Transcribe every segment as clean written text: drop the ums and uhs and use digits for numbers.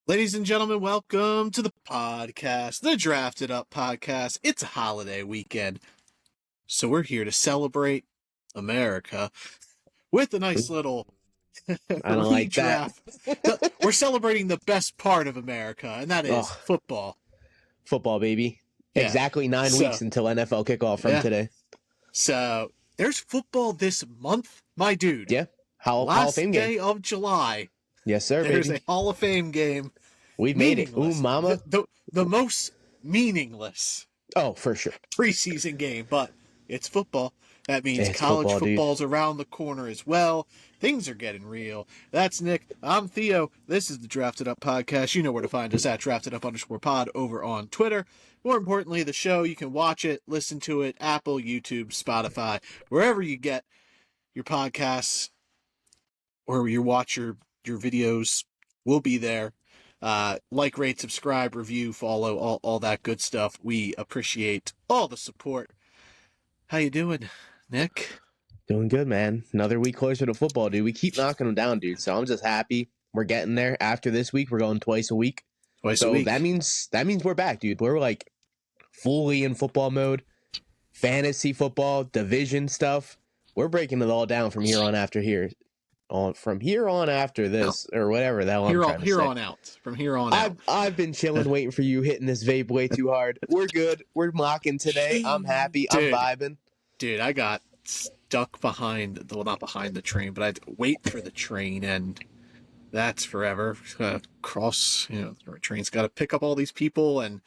Ladies and gentlemen, welcome to the podcast, the Drafted Up podcast. It's a holiday weekend, so we're here to celebrate America with a nice little I don't like that. redraft. We're celebrating the best part of America, and that is football. Football, baby. Yeah. Exactly 9 weeks until NFL kickoff from today. So there's football this month, my dude. Yeah. Hall of Fame game. Last day of July. Yes, sir, There's baby. a Hall of Fame game. We've made it. Ooh, mama. The most meaningless for sure. preseason game, but it's football. That means college football's around the corner as well. Things are getting real. That's Nick. I'm Theo. This is the Drafted Up podcast. You know where to find us at draftedup_pod over on Twitter. More importantly, the show, you can watch it, listen to it, Apple, YouTube, Spotify, wherever you get your podcasts or you watch your videos, we'll be there. Like, rate, subscribe, review, follow, all that good stuff. We appreciate all the support. How you doing, Nick? Doing good, man. Another week closer to football, dude. We keep knocking them down, dude. So I'm just happy we're getting there. After this week, we're going twice a week. So that means we're back, dude. We're like fully in football mode. Fantasy football, division stuff. We're breaking it all down from here on after this, or whatever the hell I'm trying to say. From here on out. I've been chilling, waiting for you, hitting this vape way too hard. We're good. We're mocking today. I'm happy. I'm vibing. Dude, I got stuck not behind the train, but I had to wait for the train, and that's forever. Cross, the train's got to pick up all these people, and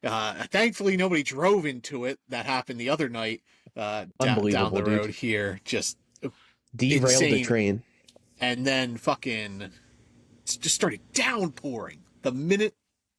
thankfully nobody drove into it. That happened the other night down the road here. Just derailed insane. The train. And then just started downpouring the minute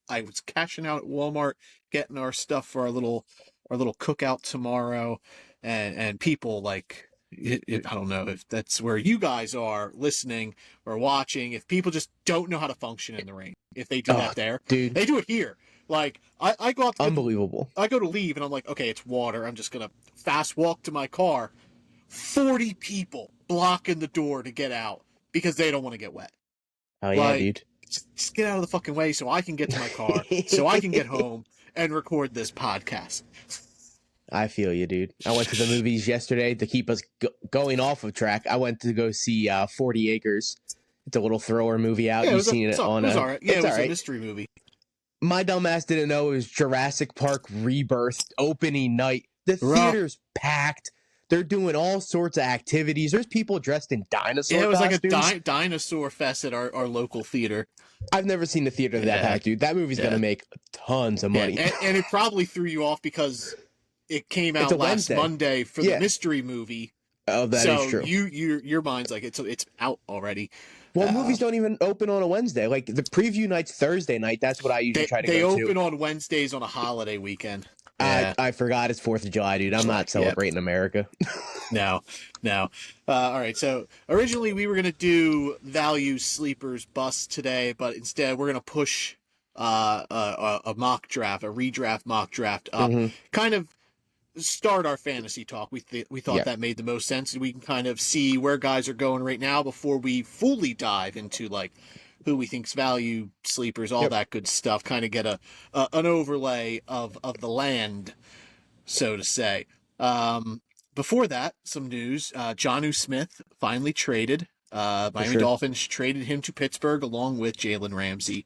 I was cashing out at Walmart, getting our stuff for our little cookout tomorrow, and people like I don't know if that's where you guys are listening or watching. If people just don't know how to function in the rain, if they do that there, dude, they do it here. Like I go out unbelievable. I go to leave and I'm like, okay, it's water. I'm just gonna fast walk to my car. 40 people blocking the door to get out because they don't want to get wet. Oh yeah, dude. Just get out of the fucking way so I can get to my car, so I can get home and record this podcast. I feel you, dude. I went to the movies yesterday to keep us going off of track. I went to go see 40 Acres. It's a little thrower movie out. You've seen it on It was all right. Yeah, it was a mystery movie. My dumbass didn't know it was Jurassic Park Rebirth opening night. The theater's packed. They're doing all sorts of activities. There's people dressed in dinosaur costumes. It was like a dinosaur fest at our local theater. I've never seen the theater that packed, dude. That movie's going to make tons of money. And it probably threw you off because it came out last Monday for the mystery movie. Oh, that is true. Your mind's like, it's out already. Well, movies don't even open on a Wednesday. Like, the preview night's Thursday night. That's what I usually try to go to. They open on Wednesdays on a holiday weekend. I forgot it's 4th of July, dude. I'm not celebrating America. No. All right, so originally we were going to do value sleepers busts today, but instead we're going to push a mock draft, a redraft mock draft up. Kind of start our fantasy talk. We thought that made the most sense, and we can kind of see where guys are going right now before we fully dive into like who we think's value sleepers, all that good stuff. Kind of get an overlay of the land, so to say. Before that, some news: Jonnu Smith finally traded. Miami Dolphins traded him to Pittsburgh along with Jalen Ramsey,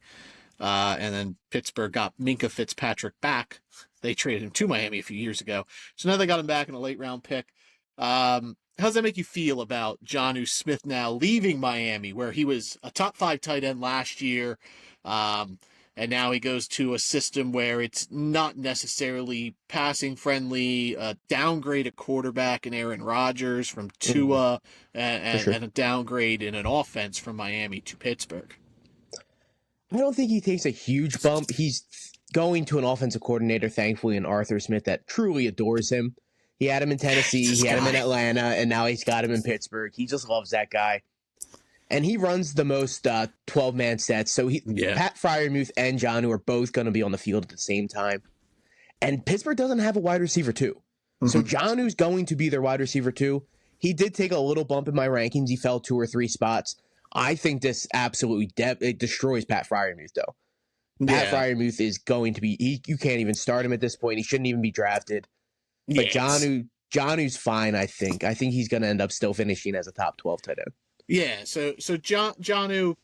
and then Pittsburgh got Minkah Fitzpatrick back. They traded him to Miami a few years ago, so now they got him back in a late round pick. How does that make you feel about Jonnu Smith now leaving Miami, where he was a top 5 tight end last year, and now he goes to a system where it's not necessarily passing friendly, downgrade a quarterback in Aaron Rodgers from Tua, and a downgrade in an offense from Miami to Pittsburgh? I don't think he takes a huge bump. He's going to an offensive coordinator, thankfully, in Arthur Smith that truly adores him. He had him in Tennessee, he had him in Atlanta, and now he's got him in Pittsburgh. He just loves that guy. And he runs the most 12-man sets. So Pat Freiermuth and Jonnu are both going to be on the field at the same time. And Pittsburgh doesn't have a wide receiver, too. So Jonnu's going to be their wide receiver, too. He did take a little bump in my rankings. He fell 2 or 3 spots. I think this absolutely it destroys Pat Fryermuth, though. Pat Yeah. Fryermuth is going to be you can't even start him at this point. He shouldn't even be drafted. But Yes. Jonnu's fine, I think. I think he's going to end up still finishing as a top 12 tight end. Yeah, so Jonnu.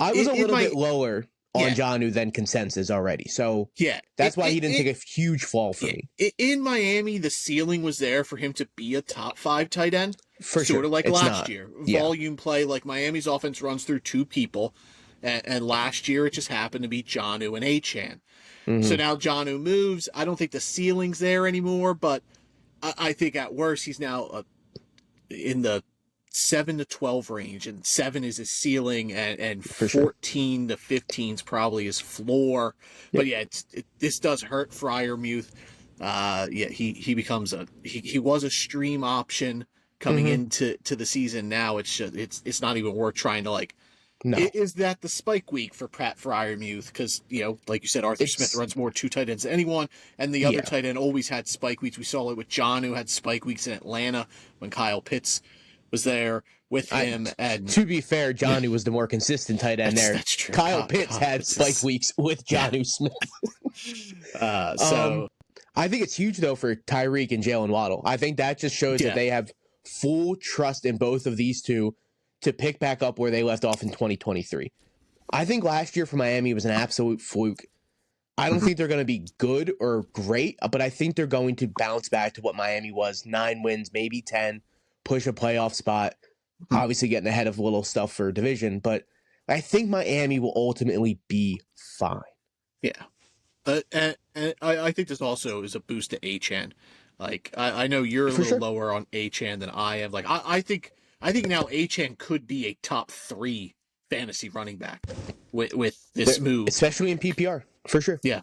I was a little bit lower on Yeah. Jonnu than consensus already. So Yeah, that's why he didn't take a huge fall for me. In Miami, the ceiling was there for him to be a top 5 tight end. For sort sure. of like It's last not. year. Yeah. Volume play, like Miami's offense runs through 2 people. And last year it just happened to be Jonnu and Achane. Mhm. So now Jonnu moves. I don't think the ceiling's there anymore, but I think at worst he's now in the 7 to 12 range, and 7 is his ceiling, and 14 to 15 is probably his floor. Yep. But yeah, this does hurt Fryermuth. He becomes he was a stream option coming into the season. Now it's not even worth trying to like. No. Is that the spike week for Pat Fryermuth? Because, like you said, Arthur Smith runs more 2 tight ends than anyone, and the other tight end always had spike weeks. We saw it with Jonnu had spike weeks in Atlanta when Kyle Pitts was there with him. And to be fair, Jonnu was the more consistent tight end there. That's true. Kyle Pitts had spike weeks with Jonnu Smith. So I think it's huge, though, for Tyreek and Jalen Waddle. I think that just shows that they have full trust in both of these two to pick back up where they left off in 2023. I think last year for Miami was an absolute fluke. I don't think they're going to be good or great, but I think they're going to bounce back to what Miami was, 9 wins, maybe 10, push a playoff spot, obviously getting ahead of little stuff for division, but I think Miami will ultimately be fine. Yeah. And I think this also is a boost to Achane. Like, I know you're a little lower on Achane than I am. Like, I think now Achane could be a top 3 fantasy running back with this move, especially in PPR, for sure. Yeah,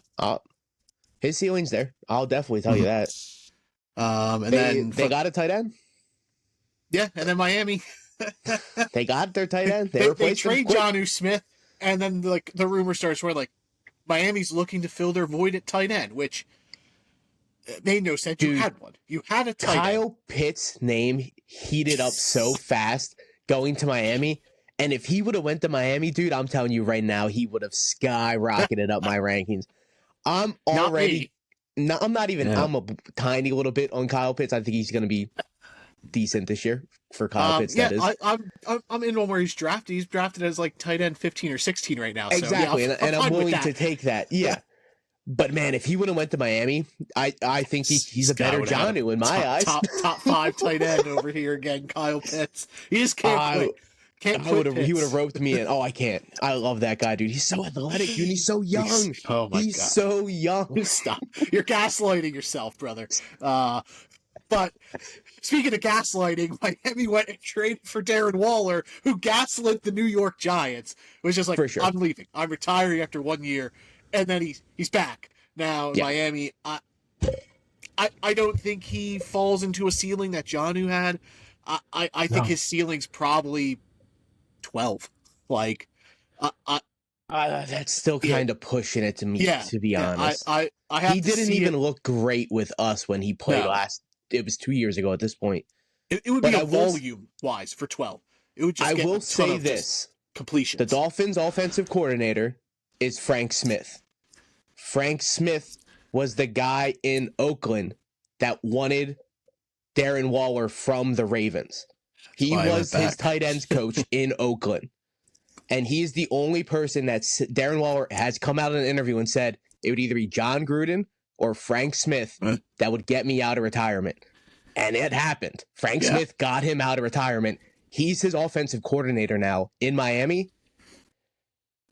his ceiling's there. I'll definitely tell you that. And then they got a tight end. Yeah, and then Miami, they got their tight end. They trade Jonnu Smith, and then like the rumor starts where like Miami's looking to fill their void at tight end, which made no sense. Dude, you had one. You had a tight end. Kyle Pitts' name heated up so fast going to Miami. And if he would have went to Miami, dude, I'm telling you right now, he would have skyrocketed up my rankings. I'm already... I'm not even... Yeah. I'm a tiny little bit on Kyle Pitts. I think he's going to be decent this year for Kyle Pitts, that is. I'm in one where he's drafted. He's drafted as like tight end 15 or 16 right now. Exactly, so, and I'm willing to take that. Yeah. But man, if he would have went to Miami, I think he's a better Jonnu in my eyes. Top 5 tight end over here again, Kyle Pitts. He just can't quit. He would have roped me in. Oh, I can't. I love that guy, dude. He's so athletic, dude. He's so young. Oh my God. He's so young. Stop. You're gaslighting yourself, brother. But speaking of gaslighting, Miami went and traded for Darren Waller, who gaslit the New York Giants. It was just like, I'm leaving. I'm retiring after 1 year. And then he's back now in Miami. I don't think he falls into a ceiling that Jonnu had. I think his ceiling's probably 12. Like, that's still kind of pushing it to me. To be honest, I have he didn't even look great with us when he played last. It was 2 years ago at this point. It would be a volume wise for 12. It would just. I will say this: completion. The Dolphins' offensive coordinator is Frank Smith. Frank Smith was the guy in Oakland that wanted Darren Waller from the Ravens. He was his tight ends coach in Oakland. And he's the only person that Darren Waller has come out in an interview and said it would either be John Gruden or Frank Smith that would get me out of retirement. And it happened. Frank Smith got him out of retirement. He's his offensive coordinator now in Miami.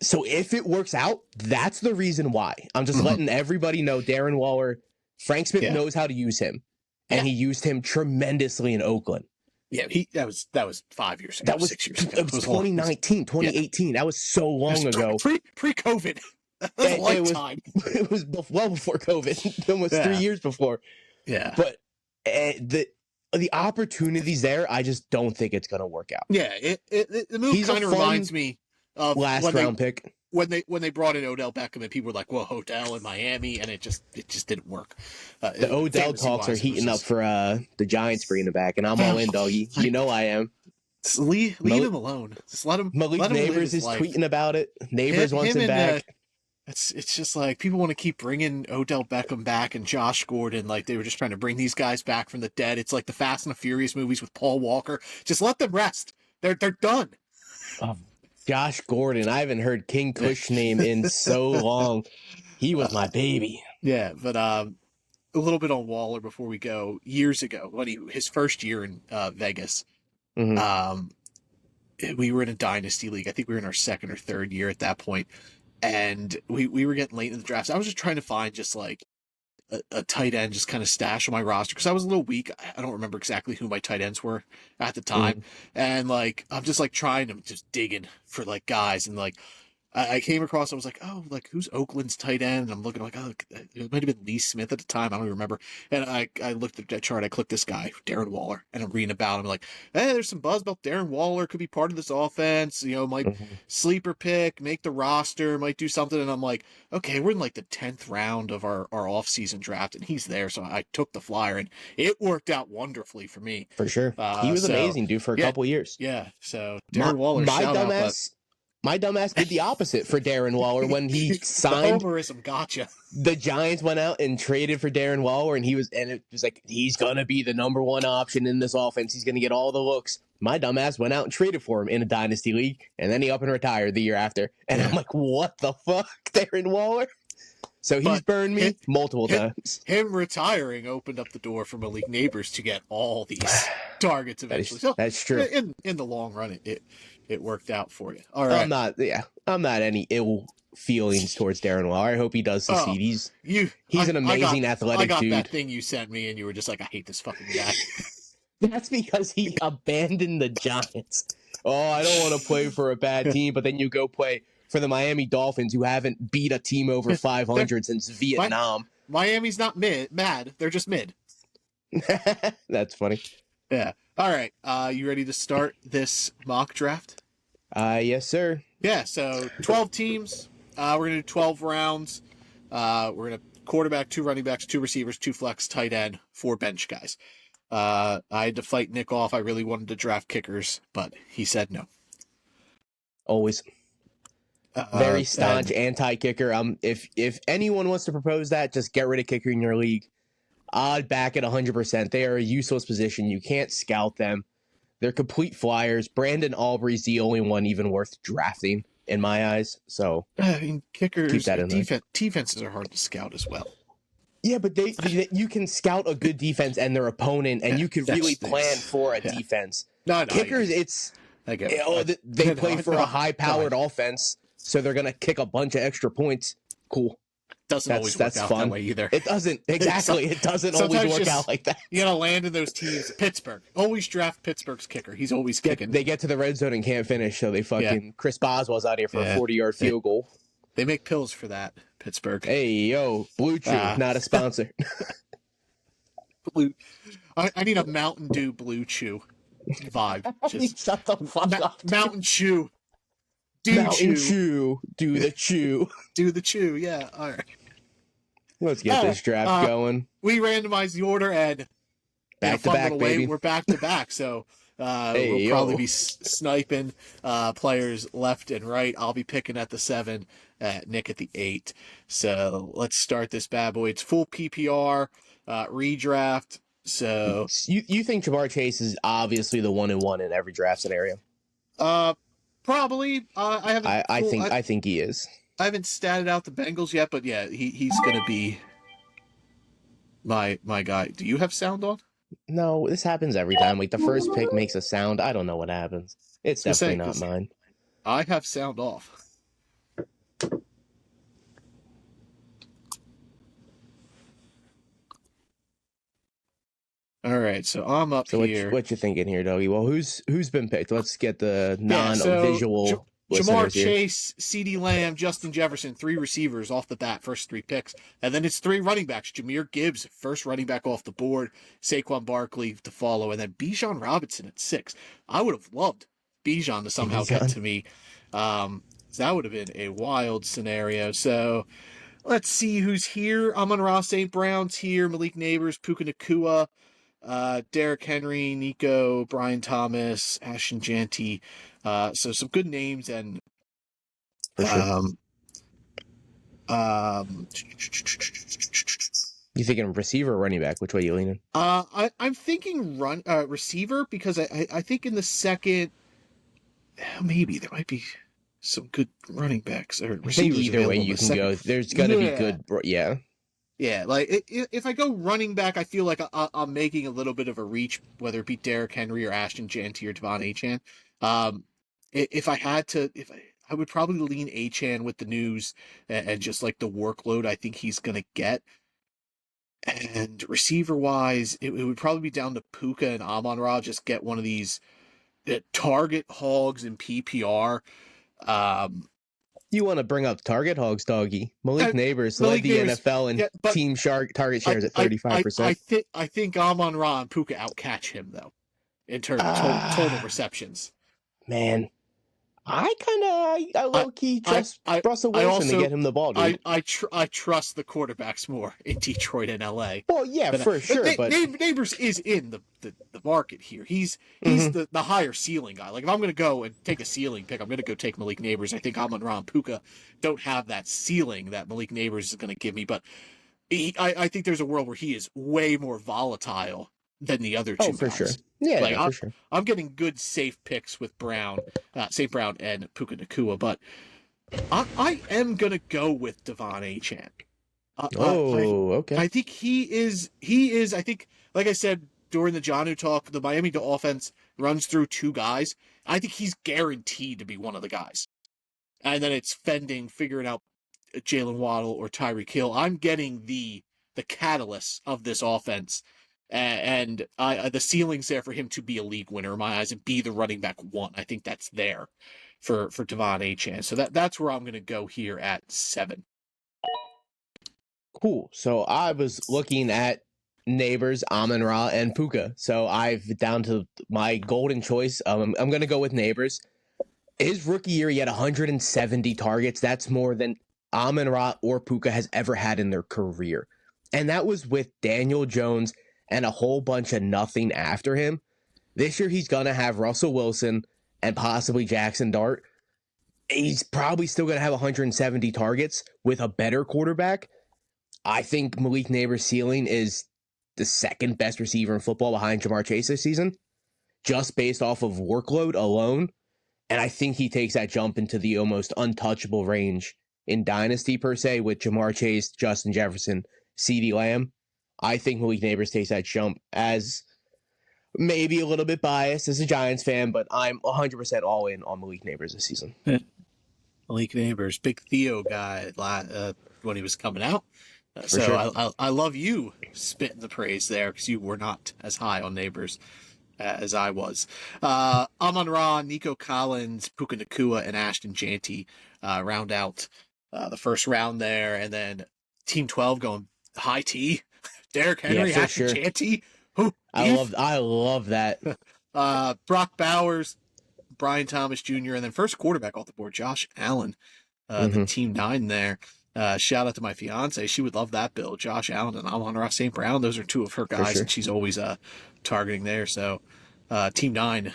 So if it works out, that's the reason why. I'm just letting everybody know Darren Waller, Frank Smith knows how to use him. And he used him tremendously in Oakland. Yeah, that was 5 years ago. That was 6 years ago. It was 2019, 2018. Yeah. That was so long ago. Pre-COVID. That was a lifetime. It was well before COVID. Almost 3 years before. Yeah. But the opportunities there, I just don't think it's going to work out. Yeah, the move kind of reminds me of last round pick. When they brought in Odell Beckham and people were like, "Whoa, Odell in Miami," and it just didn't work. The Odell talks are heating up for the Giants bringing it back, and I'm all in, doggy. You know I am. Just leave him alone. Just let him Malik live Neighbors his is life. tweeting about it. Neighbors wants him back. It's just like people want to keep bringing Odell Beckham back and Josh Gordon, like they were just trying to bring these guys back from the dead. It's like the Fast and the Furious movies with Paul Walker. Just let them rest. They're done. Josh Gordon. I haven't heard King Kush name in so long. He was my baby. Yeah, but a little bit on Waller before we go. Years ago, when his first year in Vegas, we were in a dynasty league. I think we were in our second or third year at that point. And we were getting late in the drafts. I was just trying to find just like a tight end, just kind of stash on my roster because I was a little weak. I don't remember exactly who my tight ends were at the time. And like, I'm just like trying to just digging for like guys. And like, I came across, I was like, oh, like who's Oakland's tight end? And I'm looking like, oh, it might have been Lee Smith at the time. I don't even remember. And I looked at that chart. I clicked this guy, Darren Waller, and I'm reading about him. Like, hey, there's some buzz about Darren Waller. Could be part of this offense. You know, might sleeper pick, make the roster, might do something. And I'm like, okay, we're in like the 10th round of our offseason draft, and he's there. So I took the flyer, and it worked out wonderfully for me. For sure. He was amazing, dude, for a couple years. Yeah. So Darren Waller, shout out, but my dumbass did the opposite for Darren Waller when he signed. The homerism gotcha. The Giants went out and traded for Darren Waller, and it was like, he's gonna be the number one option in this offense. He's gonna get all the looks. My dumbass went out and traded for him in a dynasty league, and then he up and retired the year after. And I'm like, what the fuck, Darren Waller? So he's burned me multiple times. Him retiring opened up the door for Malik Neighbors to get all these targets eventually. That's true. In the long run, it worked out for you. All right. I'm not any ill feelings towards Darren Waller. I hope he does succeed. He's an amazing athletic dude. I got that thing you sent me, and you were just like, I hate this fucking guy. That's because he abandoned the Giants. Oh, I don't want to play for a bad team, but then you go play for the Miami Dolphins, who haven't beat a team over 500 since Vietnam. Miami's not mad. They're just mid. That's funny. Yeah. All right. You ready to start this mock draft? Yes, sir. Yeah. So 12 teams. We're going to do 12 rounds. We're going to quarterback, 2 running backs, 2 receivers, 2 flex, tight end, 4 bench guys. I had to fight Nick off. I really wanted to draft kickers, but he said no. Always. Very staunch anti-kicker. If anyone wants to propose that, just get rid of kicker in your league. I'd back it 100%. They are a useless position. You can't scout them. They're complete flyers. Brandon Aubrey's the only one even worth drafting in my eyes. So I mean, kickers, keep that in mind. Defenses are hard to scout as well. Yeah, but you can scout a good defense and their opponent, and you can really plan for a defense. No, kickers, they play for a high-powered offense, so they're gonna kick a bunch of extra points. Cool. Doesn't always work out that way either. It doesn't. Exactly. It doesn't always work out like that. You gotta land in those teams. Pittsburgh. Always draft Pittsburgh's kicker. He's always kicking. They get to the red zone and can't finish, so they fucking Chris Boswell's out here for a 40-yard field goal. They make pills for that, Pittsburgh. Hey, yo, Blue Chew, not a sponsor. I need a Mountain Dew Blue Chew vibe. Just shut the fuck up. Mountain Chew. Mountain Chew. Do the chew. Do the chew, yeah. All right. Let's get this draft going. We randomized the order, and back to back, baby. We're back to back, so we'll probably be sniping players left and right. I'll be picking at the 7, Nick at the 8. So let's start this bad boy. It's full PPR, redraft. So you think Ja'Marr Chase is obviously the 1-1 in every draft scenario? Probably. I think he is. I haven't statted out the Bengals yet, but yeah, he's gonna be my guy. Do you have sound on? No, this happens every time. Like the first pick makes a sound. I don't know what happens. It's definitely not mine. I have sound off. All right, so I'm up here. What you thinking here, Doggy? Well, who's been picked? Let's get the non-visual. Ja'Marr Chase, CeeDee Lamb, Justin Jefferson, 3 receivers off the bat, first 3 picks. And then it's 3 running backs. Jahmyr Gibbs, first running back off the board. Saquon Barkley to follow. And then Bijan Robinson at 6. I would have loved Bijan to somehow get to me. That would have been a wild scenario. So let's see who's here. Amon-Ra St. Brown's here. Malik Neighbors, Puka Nacua. Derrick Henry, Nico, Brian Thomas, Ashton Janty. So some good names and For sure. um, You thinking receiver or running back? Which way you leaning? I'm thinking receiver because I think in the second maybe there might be some good running backs or I think receivers either way available in you the can second. go. There's gonna be Yeah, good. Yeah. yeah. Like if I go running back, I feel like I'm making a little bit of a reach, whether it be Derrick Henry or Ashton Janty or Devon Achane. If I had to, if I would probably lean Achane with the news and just like the workload I think he's gonna get. And receiver wise, it would probably be down to Puka and Amon-Ra. Just get one of these target hogs in PPR. Um, You want to bring up target hogs, doggy? Malik Neighbors led Malik the Neighbors, NFL in yeah, but team shark target I shares at I I 35%. I think Amon-Ra and Puka outcatch him though in terms of total receptions. Man, I I low key I trust I Russell I Wilson to also get him the ball, dude. I trust the quarterbacks more in Detroit and LA. Well, yeah, But for sure, but Neighbors is in the market here. He's mhm. the higher ceiling guy. Like if I'm gonna go and take a ceiling pick, I'm gonna go take Malik Neighbors. I think Amon-Ra and Puka don't have that ceiling that Malik Neighbors is gonna give me, but I think there's a world where he is way more volatile than the other Oh, two for sure. guys. Yeah, Like no, for sure. I'm getting good safe picks with St. Brown and Puka Nakua, but I am gonna go with Devon Achane. Oh, okay. I think he is I think like I said during the Jonnu talk, the Miami offense runs through two guys. I think he's guaranteed to be one of the guys. And then it's figuring out Jalen Waddle or Tyreek Hill. I'm getting the catalyst of this offense, and the ceiling's there for him to be a league winner in my eyes and be the running back one. I think that's there for Devon Achane. So that's where I'm going to go here at 7. Cool. So I was looking at Neighbors, Amon-Ra, and Puka. So I've down to my golden choice. I'm going to go with Neighbors. His rookie year, he had 170 targets. That's more than Amon-Ra or Puka has ever had in their career. And that was with Daniel Jones and a whole bunch of nothing after him. This year, he's going to have Russell Wilson and possibly Jackson Dart. He's probably still going to have 170 targets with a better quarterback. I think Malik Neighbors' ceiling is the second best receiver in football behind Jamar Chase this season, just based off of workload alone. And I think he takes that jump into the almost untouchable range in Dynasty, per se, with Jamar Chase, Justin Jefferson, CeeDee Lamb. I think Malik Neighbors takes that jump as maybe a little bit biased as a Giants fan, but I'm 100% all in on Malik Neighbors this season. Malik Neighbors, big Theo guy when he was coming out. So sure. I love you spitting the praise there because you were not as high on Neighbors as I was. Amon-Ra, Nico Collins, Puka Nakua, and Ashton Janty round out the first round there. And then Team 12 going high T. Derrick Henry, Ashton Janty. I love that. Brock Bowers, Brian Thomas Jr., and then first quarterback off the board, Josh Allen, the Team 9 there. Shout out to my fiance. She would love that bill. Josh Allen and Amon-Ra St. Brown. Those are two of her guys, and she's always targeting there. So Team 9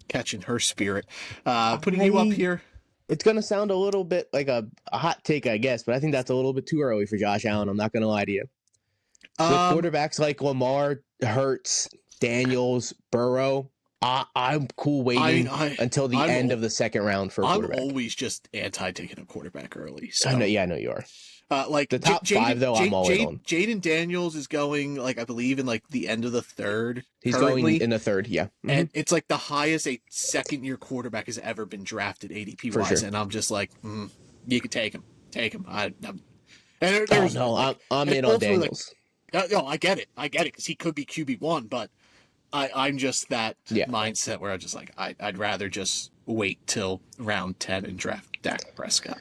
catching her spirit. Putting you up here. It's going to sound a little bit like a hot take, I guess, but I think that's a little bit too early for Josh Allen. I'm not going to lie to you. With quarterbacks like Lamar, Hurts, Daniels, Burrow, I'm cool waiting until the end of the second round for a quarterback. I'm always just anti taking a quarterback early. So. I know you are. Like the top 5, though, I'm all in on. Jaden Daniels is going, like, I believe in like the end of the third. He's going in the third, yeah. Mm-hmm. And it's like the highest a second-year quarterback has ever been drafted ADP-wise. Sure. And I'm just like, you can take him. Take him. I'm in on Daniels. Like, no, I get it because he could be QB1, but I'm just that mindset where I'm just like, I'd rather just wait till round 10 and draft Dak Prescott.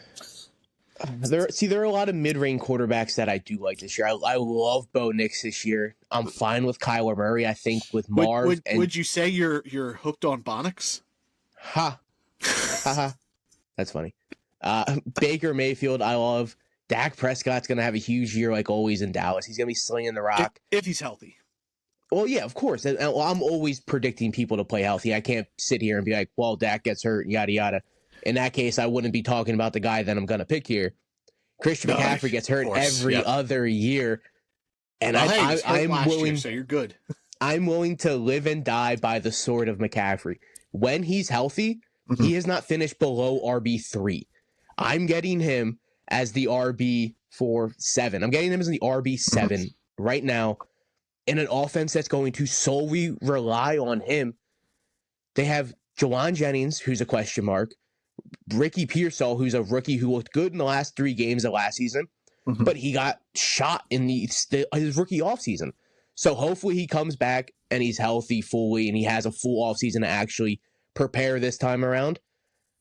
There are a lot of mid-range quarterbacks that I do like this year. I love Bo Nix this year. I'm fine with Kyler Murray. I think with Marv. Would you say you're hooked on Bonix? Ha. That's funny. Baker Mayfield, I love. Dak Prescott's going to have a huge year like always in Dallas. He's going to be slinging the rock. If he's healthy. Well, yeah, of course. Well, I'm always predicting people to play healthy. I can't sit here and be like, well, Dak gets hurt, yada, yada. In that case, I wouldn't be talking about the guy that I'm going to pick here. Christian No, McCaffrey gets of hurt course. every Yep. other year. And Well, hey, he was hurt I'm last year, willing so you're good. I'm willing to live and die by the sword of McCaffrey. When he's healthy, Mhm. he has not finished below RB3. I'm getting him as the RB7. I'm getting him as the RB7 right now in an offense that's going to solely rely on him. They have Jawan Jennings, who's a question mark, Ricky Pearsall, who's a rookie who looked good in the last 3 games of last season, Mhm. but he got shot in his rookie offseason. So hopefully he comes back and he's healthy fully and he has a full offseason to actually prepare this time around.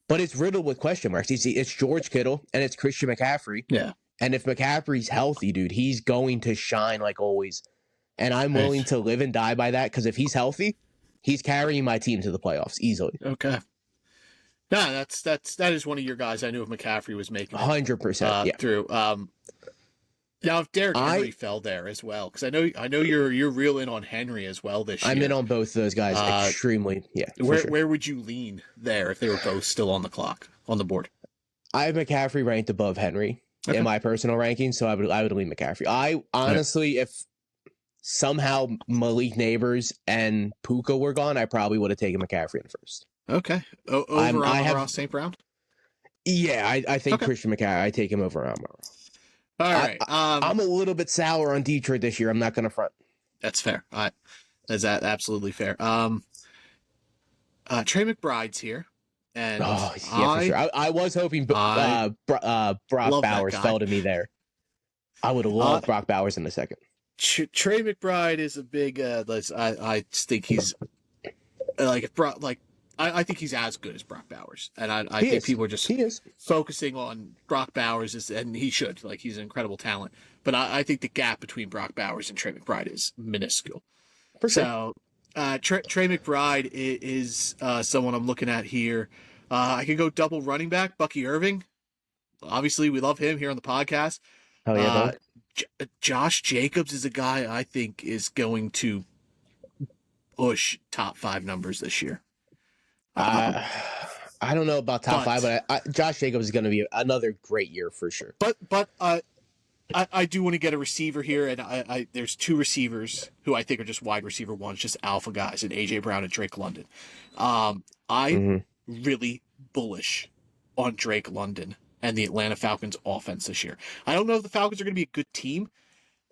But it's riddled with question marks. It's George Kittle and it's Christian McCaffrey. Yeah. And if McCaffrey's healthy, dude, he's going to shine like always. And I'm willing to live and die by that because if he's healthy, he's carrying my team to the playoffs easily. Okay. No, that is one of your guys. I knew if McCaffrey was making it 100%. Yeah. through. Now if Derrick Henry fell there as well, because I know you're real in on Henry as well this year. I'm in on both those guys extremely. Yeah. Where would you lean there if they were both still on the clock on the board? I have McCaffrey ranked above Henry in my personal ranking, so I would lean McCaffrey. I honestly, if somehow Malik Neighbors and Puka were gone, I probably would have taken McCaffrey in first. Okay. Over Ross St. Brown? Yeah, I think Christian McCaffrey, I take him over Amon. All right. I'm a little bit sour on Detroit this year. I'm not going to front. That's fair. That's absolutely fair. Trey McBride's here. And for sure. I was hoping Brock Bowers fell to me there. I would have loved Brock Bowers in a second. Trey McBride is a big. I think he's I think he's as good as Brock Bowers, and I think people are just focusing on Brock Bowers, and he should. Like, he's an incredible talent, but I think the gap between Brock Bowers and Trey McBride is minuscule. For sure. So Trey McBride is someone I'm looking at here. I could go double running back, Bucky Irving. Obviously, we love him here on the podcast. Oh yeah, Josh Jacobs is a guy I think is going to push top 5 numbers this year. I don't know about top 5, but Josh Jacobs is going to be another great year for sure. But I do want to get a receiver here, and there's 2 receivers who I think are just wide receiver ones, just alpha guys, and AJ Brown and Drake London. I'm really bullish on Drake London and the Atlanta Falcons offense this year. I don't know if the Falcons are going to be a good team.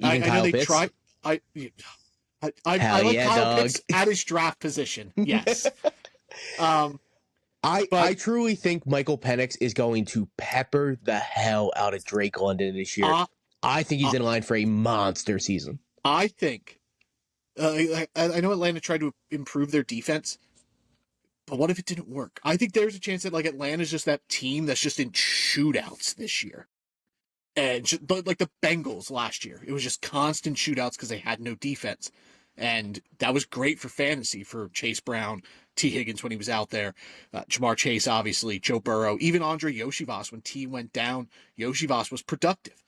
I know they try. I like Kyle Pitts at his draft position. Yes. I truly think Michael Penix is going to pepper the hell out of Drake London this year. I think he's in line for a monster season. I think. I know Atlanta tried to improve their defense, but what if it didn't work? I think there's a chance that Atlanta's just that team that's just in shootouts this year. And like the Bengals last year, it was just constant shootouts because they had no defense. And that was great for fantasy for Chase Brown, T. Higgins when he was out there, Jamar Chase, obviously, Joe Burrow, even Andre Yoshivas. When T went down, Yoshivas was productive.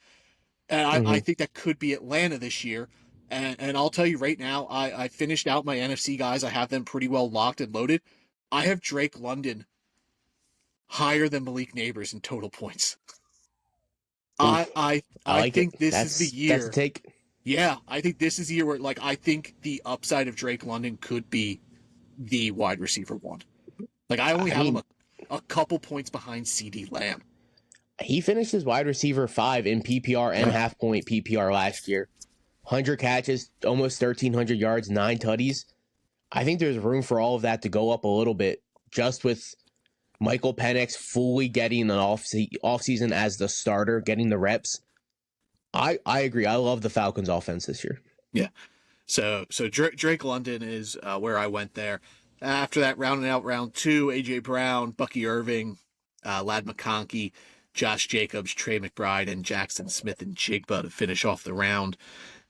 And I think that could be Atlanta this year. And I'll tell you right now, I finished out my NFC guys. I have them pretty well locked and loaded. I have Drake London higher than Malik Neighbors in total points. I think this is the year. That's a take. Yeah, I think this is the year where, I think the upside of Drake London could be the wide receiver one. I only have him a couple points behind CeeDee Lamb. He finished as wide receiver 5 in PPR and half point PPR last year. 100 catches, almost 1,300 yards, 9 tutties. I think there's room for all of that to go up a little bit, just with Michael Penix fully getting an offseason as the starter, getting the reps. I agree. I love the Falcons offense this year. Yeah. So Drake London is where I went there. After that, rounding out round 2, AJ Brown, Bucky Irving, Ladd McConkey, Josh Jacobs, Trey McBride, and Jackson Smith and Jigba to finish off the round.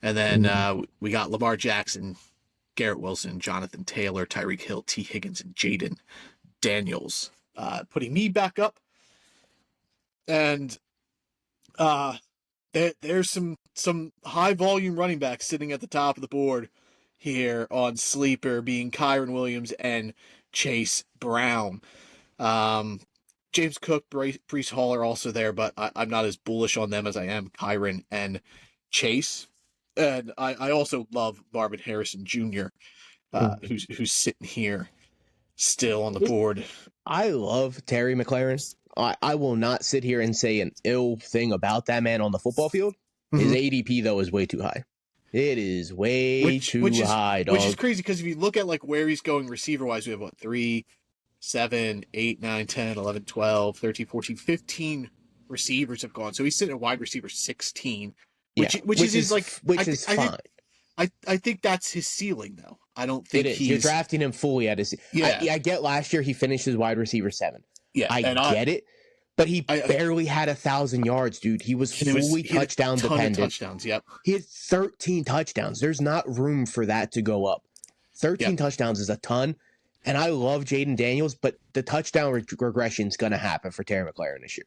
And then we got Lamar Jackson, Garrett Wilson, Jonathan Taylor, Tyreek Hill, T. Higgins, and Jaden Daniels. Putting me back up. And there's some high volume running backs sitting at the top of the board here on Sleeper being Kyron Williams and Chase Brown. James Cook, Breece Hall are also there, but I'm not as bullish on them as I am Kyron and Chase. And I also love Marvin Harrison Jr., who's sitting here still on the board. I love Terry McLaurin. I will not sit here and say an ill thing about that man on the football field. His ADP, though, is way too high. It is way too high, dog. Which is crazy, because if you look at like where he's going receiver-wise, we have, what, 3, 7, 8, 9, 10, 11, 12, 13, 14, 15 receivers have gone. So he's sitting at wide receiver 16, which is fine. I think that's his ceiling, though. I don't think You're drafting him fully at his. Yeah. I get last year he finished as wide receiver 7. Yeah, I get it, but he barely had 1,000 yards, dude. He was fully touchdown dependent. Touchdowns, yep. He had 13 touchdowns. There's not room for that to go up. 13 touchdowns is a ton, and I love Jaden Daniels, but the touchdown regression is going to happen for Terry McLaurin this year.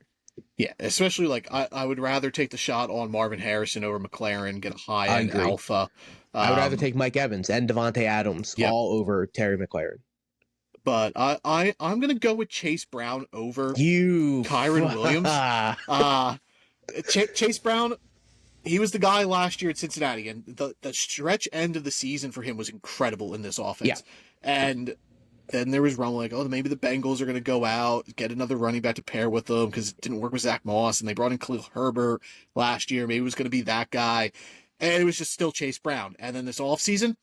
Yeah, especially like I would rather take the shot on Marvin Harrison over McLaurin, get a high-end alpha. I would rather take Mike Evans and Devontae Adams all over Terry McLaurin. But I'm going to go with Chase Brown over Kyron Williams. Chase Brown, he was the guy last year at Cincinnati, and the stretch end of the season for him was incredible in this offense. Yeah. And then there was rumble like, maybe the Bengals are going to go out, get another running back to pair with them because it didn't work with Zach Moss, and they brought in Khalil Herbert last year. Maybe it was going to be that guy. And it was just still Chase Brown. And then this offseason,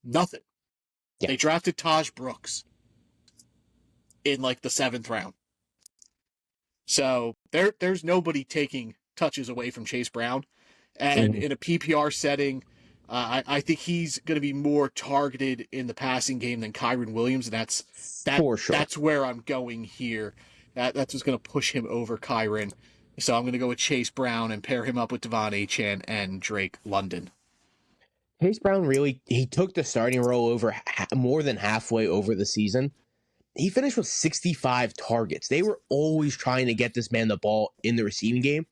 nothing. Yeah. They drafted Taj Brooks in like the 7th round. So there's nobody taking touches away from Chase Brown. And in a PPR setting, I think he's going to be more targeted in the passing game than Kyron Williams. And for sure. That's where I'm going here. That's what's going to push him over Kyron. So I'm going to go with Chase Brown and pair him up with Devon Achane and Drake London. Chase Brown he took the starting role over more than halfway over the season. He finished with 65 targets. They were always trying to get this man the ball in the receiving game,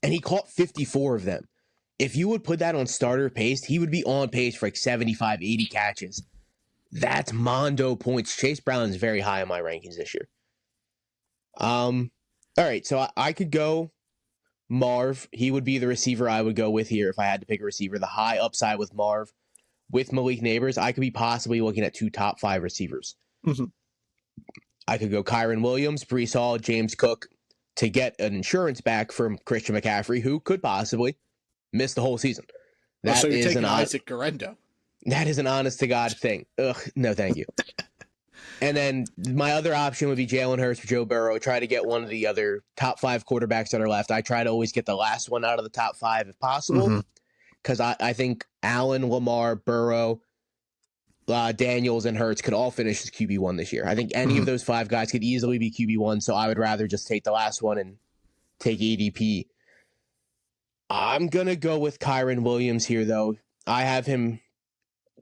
and he caught 54 of them. If you would put that on starter pace, he would be on pace for like 75, 80 catches. That's Mondo points. Chase Brown is very high in my rankings this year. All right, so I could go Marv. He would be the receiver I would go with here if I had to pick a receiver. The high upside with Marv. With Malik Neighbors, I could be possibly looking at 2 top 5 receivers. Mm-hmm. I could go Kyron Williams, Breece Hall, James Cook to get an insurance back from Christian McCaffrey, who could possibly miss the whole season. So you're taking Isaac Garendo. That is an honest-to-God thing. Ugh, no thank you. And then my other option would be Jalen Hurts or Joe Burrow. Try to get one of the other top 5 quarterbacks that are left. I try to always get the last one out of the top 5 if possible, because I think Allen, Lamar, Burrow, Daniels, and Hurts could all finish as QB1 this year. I think any of those 5 guys could easily be QB1, so I would rather just take the last one and take ADP. I'm going to go with Kyron Williams here, though. I have him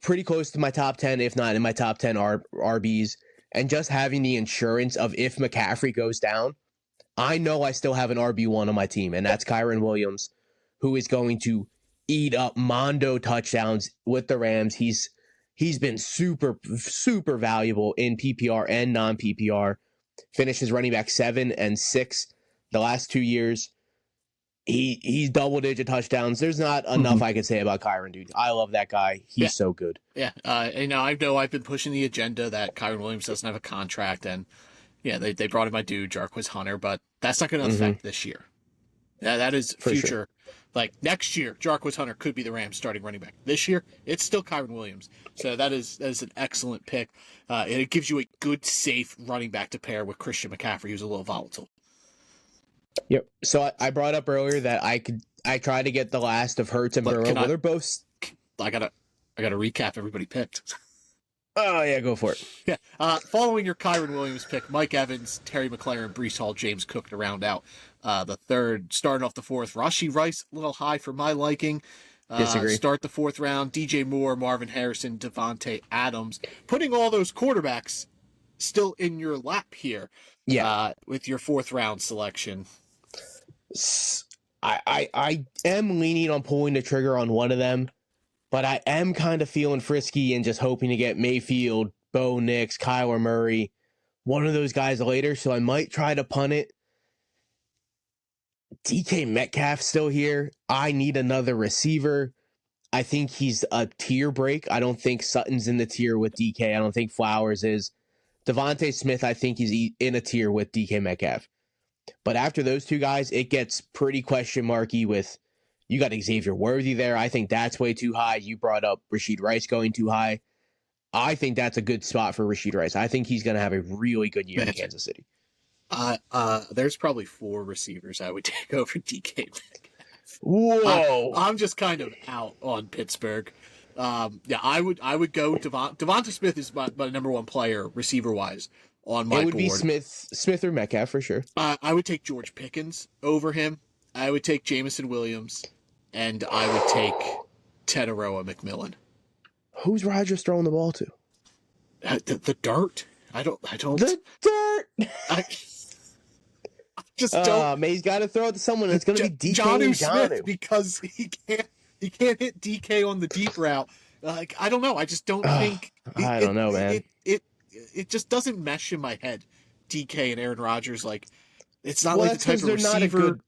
pretty close to my top 10, if not in my top 10 RBs. And just having the insurance of if McCaffrey goes down, I know I still have an RB1 on my team, and that's Kyron Williams, who is going to eat up Mondo touchdowns with the Rams. He's been super, super valuable in PPR and non-PPR. Finished his running back 7 and 6 the last 2 years. He's double-digit touchdowns. There's not enough I could say about Kyron, dude. I love that guy. He's so good. Yeah, I know I've been pushing the agenda that Kyron Williams doesn't have a contract, and they brought in my dude, Jarquez Hunter, but that's not going to affect this year. Yeah, that is for future. Sure. Like, next year, Jarquez Hunter could be the Rams starting running back. This year, it's still Kyron Williams. So that is an excellent pick. And it gives you a good, safe running back to pair with Christian McCaffrey, who's a little volatile. Yep. So I brought up earlier that I tried to get the last of Hurts and Burrow. They're both. I gotta recap everybody picked. Oh yeah, go for it. Yeah. Following your Kyron Williams pick, Mike Evans, Terry McLaurin, Breece Hall, James Cook to round out the third. Starting off the fourth, Rashee Rice, a little high for my liking. Disagree. Start the 4th round, DJ Moore, Marvin Harrison, Devontae Adams. Putting all those quarterbacks still in your lap here. Yeah. With your 4th round selection. I am leaning on pulling the trigger on one of them, but I am kind of feeling frisky and just hoping to get Mayfield, Bo Nix, Kyler Murray, one of those guys later. So I might try to punt it. DK Metcalf still here. I need another receiver. I think he's a tier break. I don't think Sutton's in the tier with DK. I don't think Flowers is. Devontae Smith, I think he's in a tier with DK Metcalf. But after those two guys, it gets pretty question marky with, you got Xavier Worthy there. I think that's way too high. You brought up Rashid Rice going too high. I think that's a good spot for Rashid Rice. I think he's going to have a really good year in Kansas City. There's probably 4 receivers I would take over DK Metcalf. Whoa! I'm just kind of out on Pittsburgh. Yeah, I would go Devonta Smith is my number 1 player receiver wise on my board. It would be Smith or Metcalf for sure. I would take George Pickens over him. I would take Jamison Williams, and I would take Teteroa McMillan. Who's Rodgers throwing the ball to? The dirt. I don't. The dirt. I just don't. Man, he's got to throw it to someone. It's going to be DK Jonnu Smith because he can't hit DK on the deep route. Like, I don't know. I just don't think. I don't know, man. It just doesn't mesh in my head. DK and Aaron Rodgers, like, it's not like the type of receiver.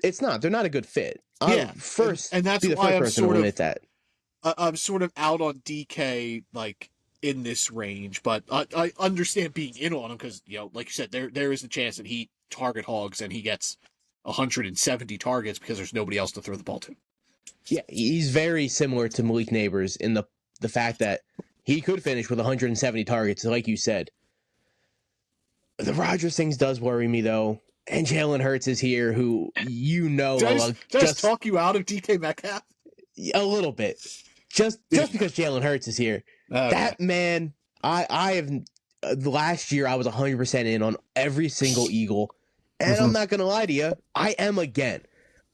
It's not. They're not a good fit. Yeah, first, and that's be the why first person to admit that. I'm sort of out on DK, like, in this range, but I understand being in on him because, you know, like you said, there is a chance that he target hogs and he gets 170 targets because there's nobody else to throw the ball to. Yeah, he's very similar to Malik Neighbors in the fact that he could finish with 170 targets, like you said. The Rodgers things does worry me, though. And Jalen Hurts is here, who Did I just talk you out of DK Metcalf? A little bit. Just because Jalen Hurts is here. Okay. That man, I have last year I was 100% in on every single Eagle, and I'm not gonna lie to you, I am again.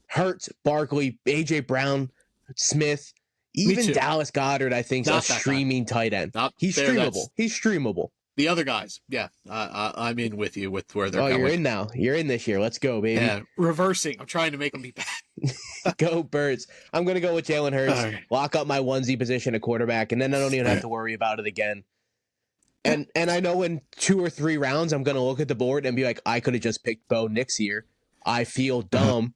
Hurts, Barkley, AJ Brown, Smith, even Dallas Goedert. I think is a streaming tight end. He's streamable. He's streamable. The other guys, yeah, I'm in with you with where they're going. You're in now. You're in this year. Let's go, baby. Yeah, reversing. I'm trying to make them be bad. Go Birds. I'm going to go with Jalen Hurts, lock up my onesie position at quarterback, and then I don't even have to worry about it again. And I know in 2 or 3 rounds, I'm going to look at the board and be like, I could have just picked Bo Nix here. I feel dumb,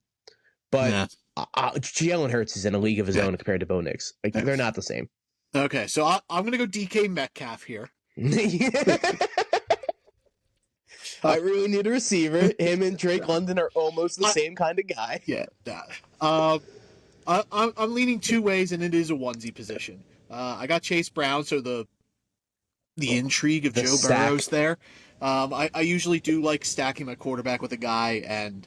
but Jalen Hurts is in a league of his own compared to Bo Nix. Like, they're not the same. Okay, so I'm going to go DK Metcalf here. I really need a receiver. Him and Drake London are almost the same kind of guy. Yeah. I'm leaning 2 ways, and it is a onesie position. I got Chase Brown, so the intrigue of Joe Burrow's there. I usually do like stacking my quarterback with a guy, and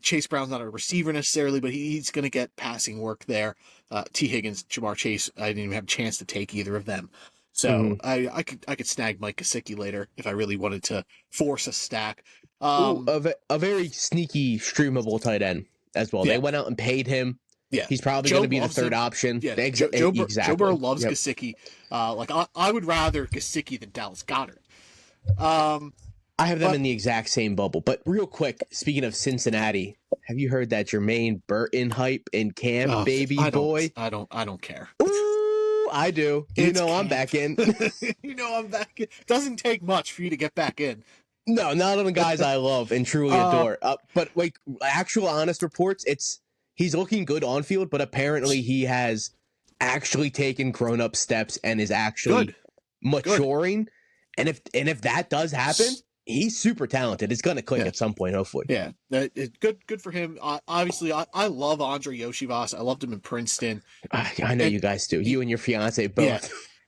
Chase Brown's not a receiver necessarily, but he's going to get passing work there. T. Higgins, Jamar Chase, I didn't even have a chance to take either of them. So I could snag Mike Gesicki later if I really wanted to force a stack. A very sneaky streamable tight end as well. They went out and paid him. Yeah, he's probably going to be the third option. Yeah, exactly. Joe Burrow loves Gesicki. Like I would rather Gesicki than Dallas Goedert. I have them in the exact same bubble. But real quick, speaking of Cincinnati, have you heard that Jermaine Burton hype in camp, baby boy? I don't care. Ooh, I do. I'm back in. I'm back in. Doesn't take much for you to get back in. No, not on the guys I love and truly adore. But like actual honest reports, he's looking good on field, but apparently he has actually taken grown up steps and is actually maturing. Good. And if that does happen, he's super talented. It's going to click at some point, hopefully. Yeah, good for him. Obviously, I love Andre Yoshivas. I loved him in Princeton. I know you guys do. You and your fiance both. Yeah,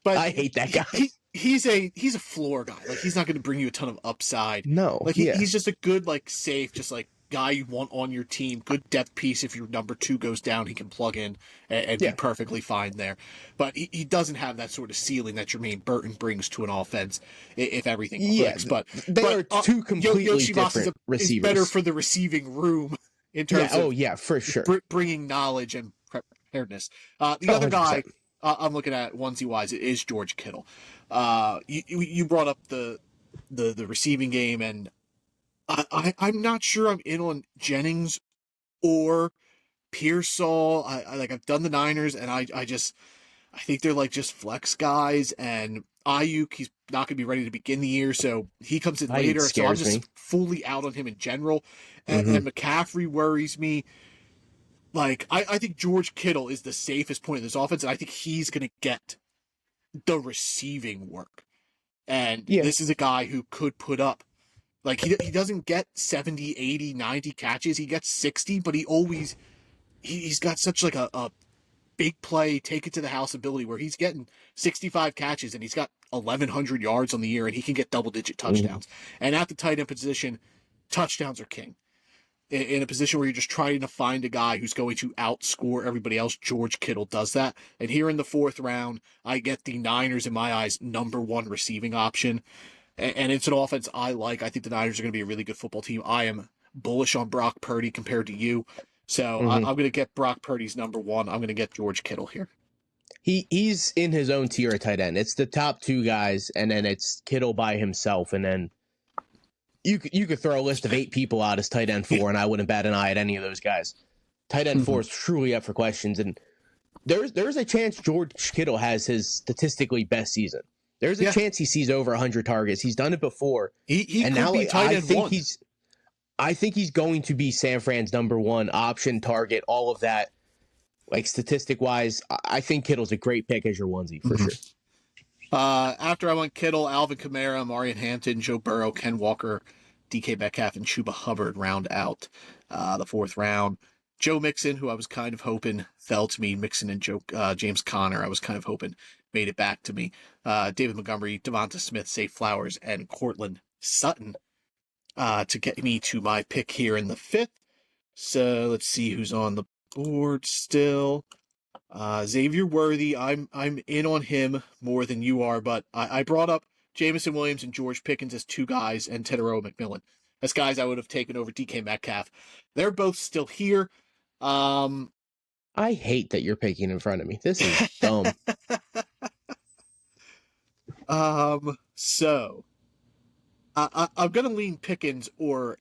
but I hate that guy. He's a floor guy. Like, he's not going to bring you a ton of upside. No, like he's just a good, like, safe, just like guy you want on your team. Good depth piece. If your number 2 goes down, he can plug in and be perfectly fine there. But he doesn't have that sort of ceiling that Jermaine Burton brings to an offense if everything clicks. But they are 2 completely different receivers. Is better for the receiving room in terms of for sure bringing knowledge and preparedness. The other 100%. Guy I'm looking at onesie wise is George Kittle. You brought up the receiving game, and I'm not sure I'm in on Jennings or Pearsall. I've done the Niners, and I just I think they're like just flex guys, and Ayuk, he's not going to be ready to begin the year, so he comes in Ayuk later. So I'm scares just me. fully out on him in general. Mm-hmm. And McCaffrey worries me. Like, I think George Kittle is the safest point in this offense, and I think he's going to get the receiving work. And Yeah. this is a guy who could put up, like, he doesn't get 70, 80, 90 catches. He gets 60, but he's got such like a big play, take it to the house ability where he's getting 65 catches and he's got 1,100 yards on the year and he can get double-digit touchdowns. And at the tight end position, touchdowns are king. In a position where you're just trying to find a guy who's going to outscore everybody else, George Kittle does that. And here in the 4th round, I get the Niners, in my eyes, #1 receiving option. And it's an offense I like. I think the Niners are going to be a really good football team. I am bullish on Brock Purdy compared to you. So I'm going to get Brock Purdy's #1. I'm going to get George Kittle here. He's in his own tier of tight end. It's the top 2 guys, and then it's Kittle by himself, and then you could throw a list of 8 people out as tight end 4, and I wouldn't bat an eye at any of those guys. Tight end 4 is truly up for questions, and there's a chance George Kittle has his statistically best season. There's a chance he sees over 100 targets. He's done it before. He and could now be tight end 1. I think he's going to be San Fran's #1 option target. All of that, like statistic wise, I think Kittle's a great pick as your onesie for sure. After I went Kittle, Alvin Kamara, Marion Hampton, Joe Burrow, Ken Walker, DK Metcalf, and Chuba Hubbard round out the 4th round. Joe Mixon, who I was kind of hoping fell to me, Mixon and James Conner, I was kind of hoping made it back to me. David Montgomery, Devonta Smith, Zay Flowers, and Cortland Sutton to get me to my pick here in the 5th. So let's see who's on the board still. Xavier Worthy, I'm in on him more than you are, but I brought up Jameson Williams and George Pickens as 2 guys, and Teteroa McMillan as guys I would have taken over DK Metcalf. They're both still here. I hate that you're picking in front of me. This is dumb. So I'm gonna lean Pickens or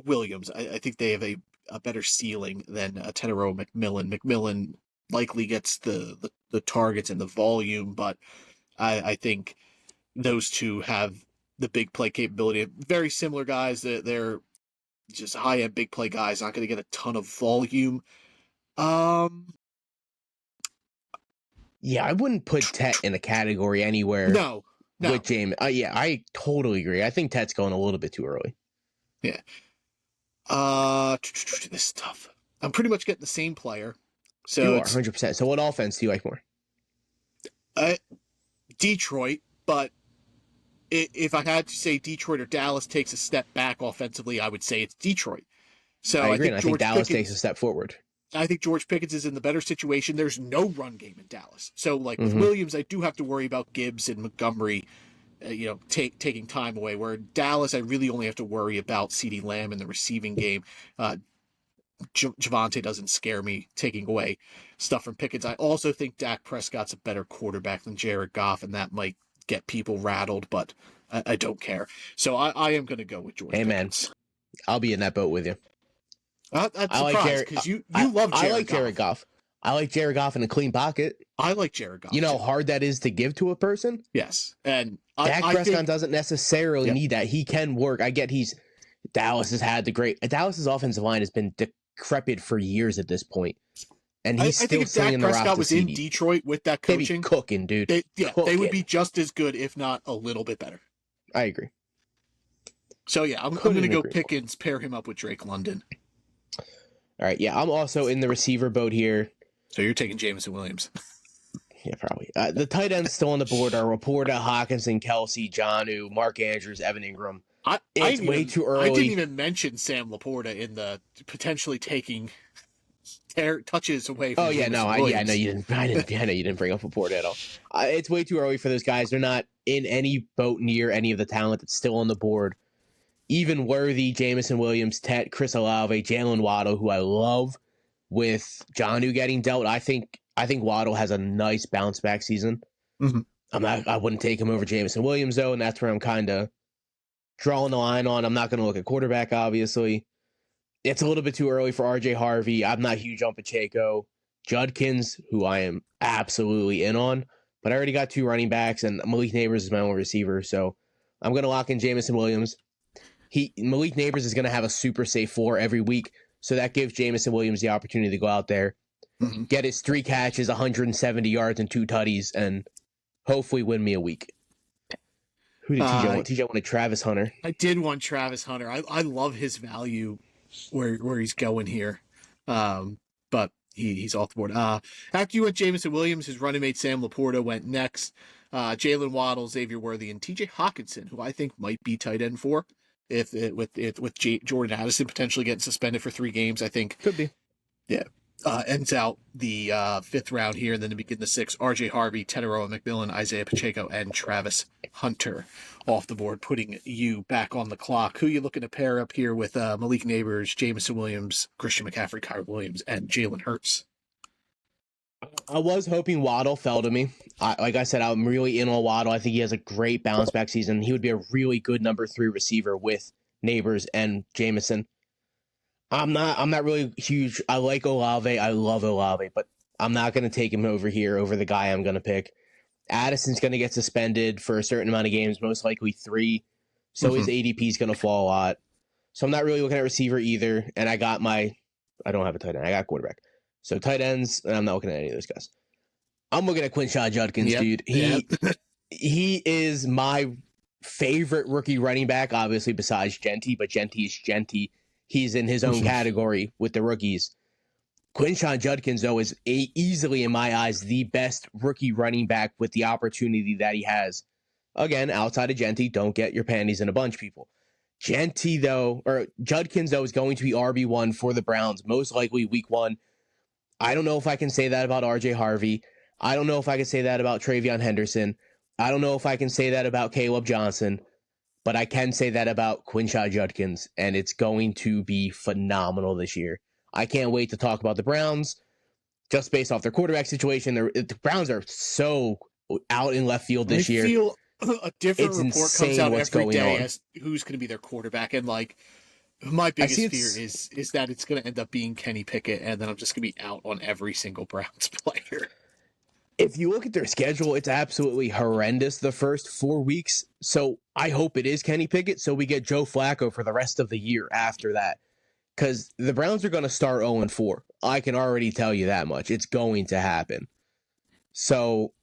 Williams. I think they have a better ceiling than Teteroa McMillan. McMillan likely gets the targets and the volume, but I think those 2 have the big play capability. Very similar guys. They're just high-end big play guys, not going to get a ton of volume. Yeah, I wouldn't put Tet in a category anywhere. No. With James. Yeah, I totally agree. I think Tet's going a little bit too early. Yeah. This is tough. I'm pretty much getting the same player. So you are 100%. So what offense do you like more? Detroit, but if I had to say Detroit or Dallas takes a step back offensively, I would say it's Detroit. So I agree. I think Dallas Pickens takes a step forward. I think George Pickens is in the better situation. There's no run game in Dallas. So, like with Williams, I do have to worry about Gibbs and Montgomery, taking time away. Where in Dallas, I really only have to worry about CeeDee Lamb in the receiving game. Javonte doesn't scare me taking away stuff from Pickens. I also think Dak Prescott's a better quarterback than Jared Goff, and that might get people rattled, but I don't care. So I am going to go with George Pickens. I'll be in that boat with you. That's surprised because you love Jared Goff. I like Jared Goff. I like Jared Goff in a clean pocket. I like Jared Goff. You know how hard that is to give to a person? Yes. And Dak Prescott doesn't necessarily need that. He can work. I get Dallas's offensive line has been decrepit for years at this point. And he's still if Dak Prescott was in Detroit with that coaching, they'd be cooking, dude. They would be just as good, if not a little bit better. I agree. So yeah, I'm going to go Pickens, pair him up with Drake London. All right, yeah, I'm also in the receiver boat here. So you're taking Jameson Williams. Yeah, probably. The tight ends still on the board are Laporta, Hawkinson, Kelsey, Jonnu, Mark Andrews, Evan Ingram. It's way too early. I didn't even mention Sam Laporta in the potentially taking touches away from I know you didn't. I know you didn't bring up Laporta at all. It's way too early for those guys. They're not in any boat near any of the talent that's still on the board. Even Worthy, Jameson Williams, Tet, Chris Olave, Jalen Waddle, who I love, with Jonnu getting dealt. I think Waddle has a nice bounce back season. I wouldn't take him over Jameson Williams though, and that's where I'm kind of drawing the line on. I'm not going to look at quarterback, obviously. It's a little bit too early for RJ Harvey. I'm not huge on Pacheco. Judkins, who I am absolutely in on, but I already got 2 running backs, and Malik Neighbors is my only receiver, so I'm going to lock in Jamison Williams. Malik Neighbors is going to have a super safe floor every week, so that gives Jamison Williams the opportunity to go out there, get his 3 catches, 170 yards, and 2 tutties, and hopefully win me a week. Who did TJ want? TJ wanted Travis Hunter. I did want Travis Hunter. I love his value where he's going here. But he's off the board. After you went Jamison Williams, his running mate Sam Laporta went next. Jalen Waddle, Xavier Worthy, and TJ Hawkinson, who I think might be tight end 4. With Jordan Addison potentially getting suspended for 3 games, I think could be. Yeah. Ends out the 5th round here, and then to begin the 6th, RJ Harvey, Teteroa McMillan, Isaiah Pacheco, and Travis Hunter off the board, putting you back on the clock. Who are you looking to pair up here with Malik Neighbors, Jamison Williams, Christian McCaffrey, Kyron Williams, and Jalen Hurts? I was hoping Waddle fell to me. Like I said, I'm really in on Waddle. I think he has a great bounce back season. He would be a really good number 3 receiver with Neighbors and Jamison. I'm not really huge. I like Olave. I love Olave, but I'm not going to take him over here over the guy I'm going to pick. Addison's going to get suspended for a certain amount of games, most likely 3. So his ADP is going to fall a lot. So I'm not really looking at receiver either. And I don't have a tight end. I got quarterback. So tight ends, and I'm not looking at any of those guys. I'm looking at Quinshon Judkins, dude. He is my favorite rookie running back, obviously besides Genty, but Genty is Genty. He's in his own category with the rookies. Quinshon Judkins, though, is easily, in my eyes, the best rookie running back with the opportunity that he has. Again, outside of Genty, don't get your panties in a bunch, people. Judkins, though, is going to be RB1 for the Browns, most likely week 1. I don't know if I can say that about RJ Harvey. I don't know if I can say that about Travion Henderson. I don't know if I can say that about Caleb Johnson. But I can say that about Quinshon Judkins, and it's going to be phenomenal this year. I can't wait to talk about the Browns, just based off their quarterback situation. The Browns are so out in left field this year. I feel a different report comes out every day as who's going to be their quarterback, and like my biggest fear is that it's going to end up being Kenny Pickett, and then I'm just going to be out on every single Browns player. If you look at their schedule, it's absolutely horrendous the first 4 weeks. So I hope it is Kenny Pickett so we get Joe Flacco for the rest of the year after that. Because the Browns are going to start 0-4. I can already tell you that much. It's going to happen. So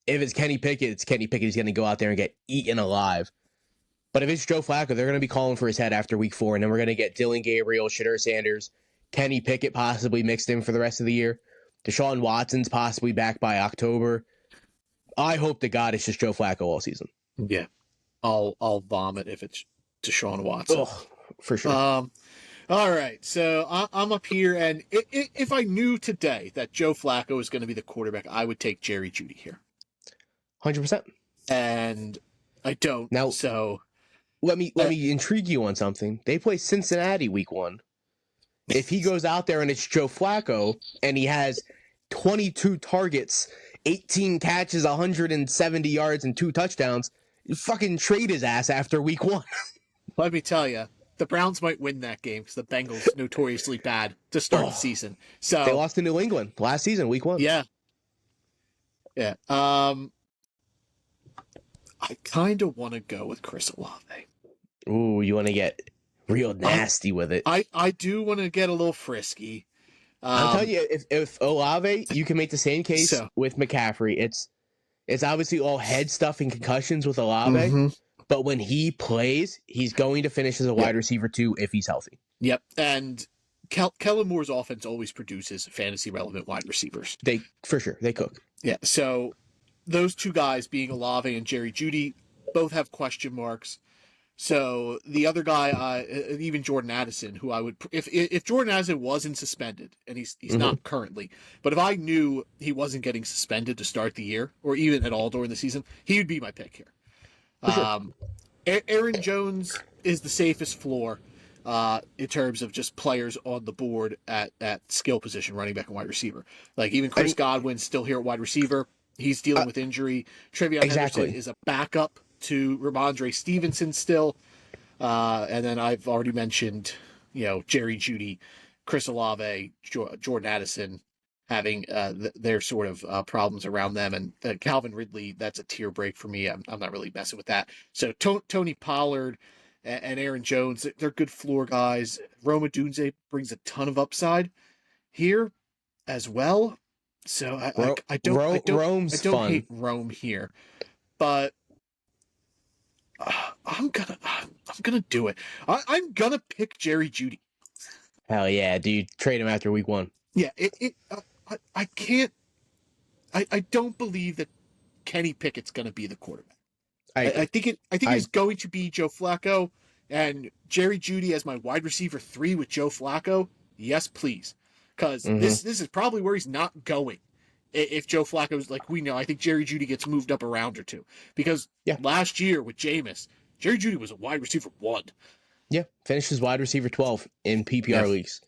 if it's Kenny Pickett, it's Kenny Pickett. He's going to go out there and get eaten alive. But if it's Joe Flacco, they're going to be calling for his head after week 4. And then we're going to get Dylan Gabriel, Shadur Sanders, Kenny Pickett possibly mixed in for the rest of the year. Deshaun Watson's possibly back by October. I hope to God it's just Joe Flacco all season. Yeah. I'll vomit if it's Deshaun Watson. Oh, for sure. All right. So I'm up here, and if I knew today that Joe Flacco is going to be the quarterback, I would take Jerry Jeudy here. 100%. And I don't. Now, so let me intrigue you on something. They play Cincinnati week 1. If he goes out there and it's Joe Flacco and he has 22 targets, 18 catches, 170 yards, and 2 touchdowns, you fucking trade his ass after week 1. Let me tell you, the Browns might win that game because the Bengals notoriously bad to start the season. So they lost to New England last season, week 1. Yeah. Yeah. I kind of want to go with Chris Olave. Ooh, you want to get real nasty with it. I do want to get a little frisky. I'm telling you, if Olave, you can make the same case with McCaffrey. It's obviously all head stuff and concussions with Olave, but when he plays, he's going to finish as a wide receiver too if he's healthy. Yep, and Kellen Moore's offense always produces fantasy relevant wide receivers. For sure, they cook. Yeah, so those 2 guys being Olave and Jerry Jeudy both have question marks. So the other guy, even Jordan Addison, who I would, if Jordan Addison wasn't suspended, and he's not currently, but if I knew he wasn't getting suspended to start the year, or even at all during the season, he would be my pick here. Aaron Jones is the safest floor in terms of just players on the board at skill position, running back and wide receiver. Like even Chris Godwin's still here at wide receiver. He's dealing with injury. Travion Henderson is a backup to Ramondre Stevenson still. And then I've already mentioned, Jerry Jeudy, Chris Olave, Jordan Addison having their sort of problems around them. And Calvin Ridley, that's a tier break for me. I'm not really messing with that. So Tony Pollard and Aaron Jones, they're good floor guys. Roma Dunze brings a ton of upside here as well. So I Rome's don't fun. hate Rome here, but I'm gonna do it. I'm gonna pick Jerry Jeudy. Hell yeah, dude! Trade him after week 1. Yeah, I can't. I don't believe that Kenny Pickett's gonna be the quarterback. I think it's going to be Joe Flacco and Jerry Jeudy as my wide receiver 3 with Joe Flacco. Yes, please, because this is probably where he's not going. If Joe Flacco's like we know, I think Jerry Jeudy gets moved up a round or two because last year with Jameis, Jerry Jeudy was a wide receiver 1. Yeah, finishes wide receiver 12 in PPR leagues.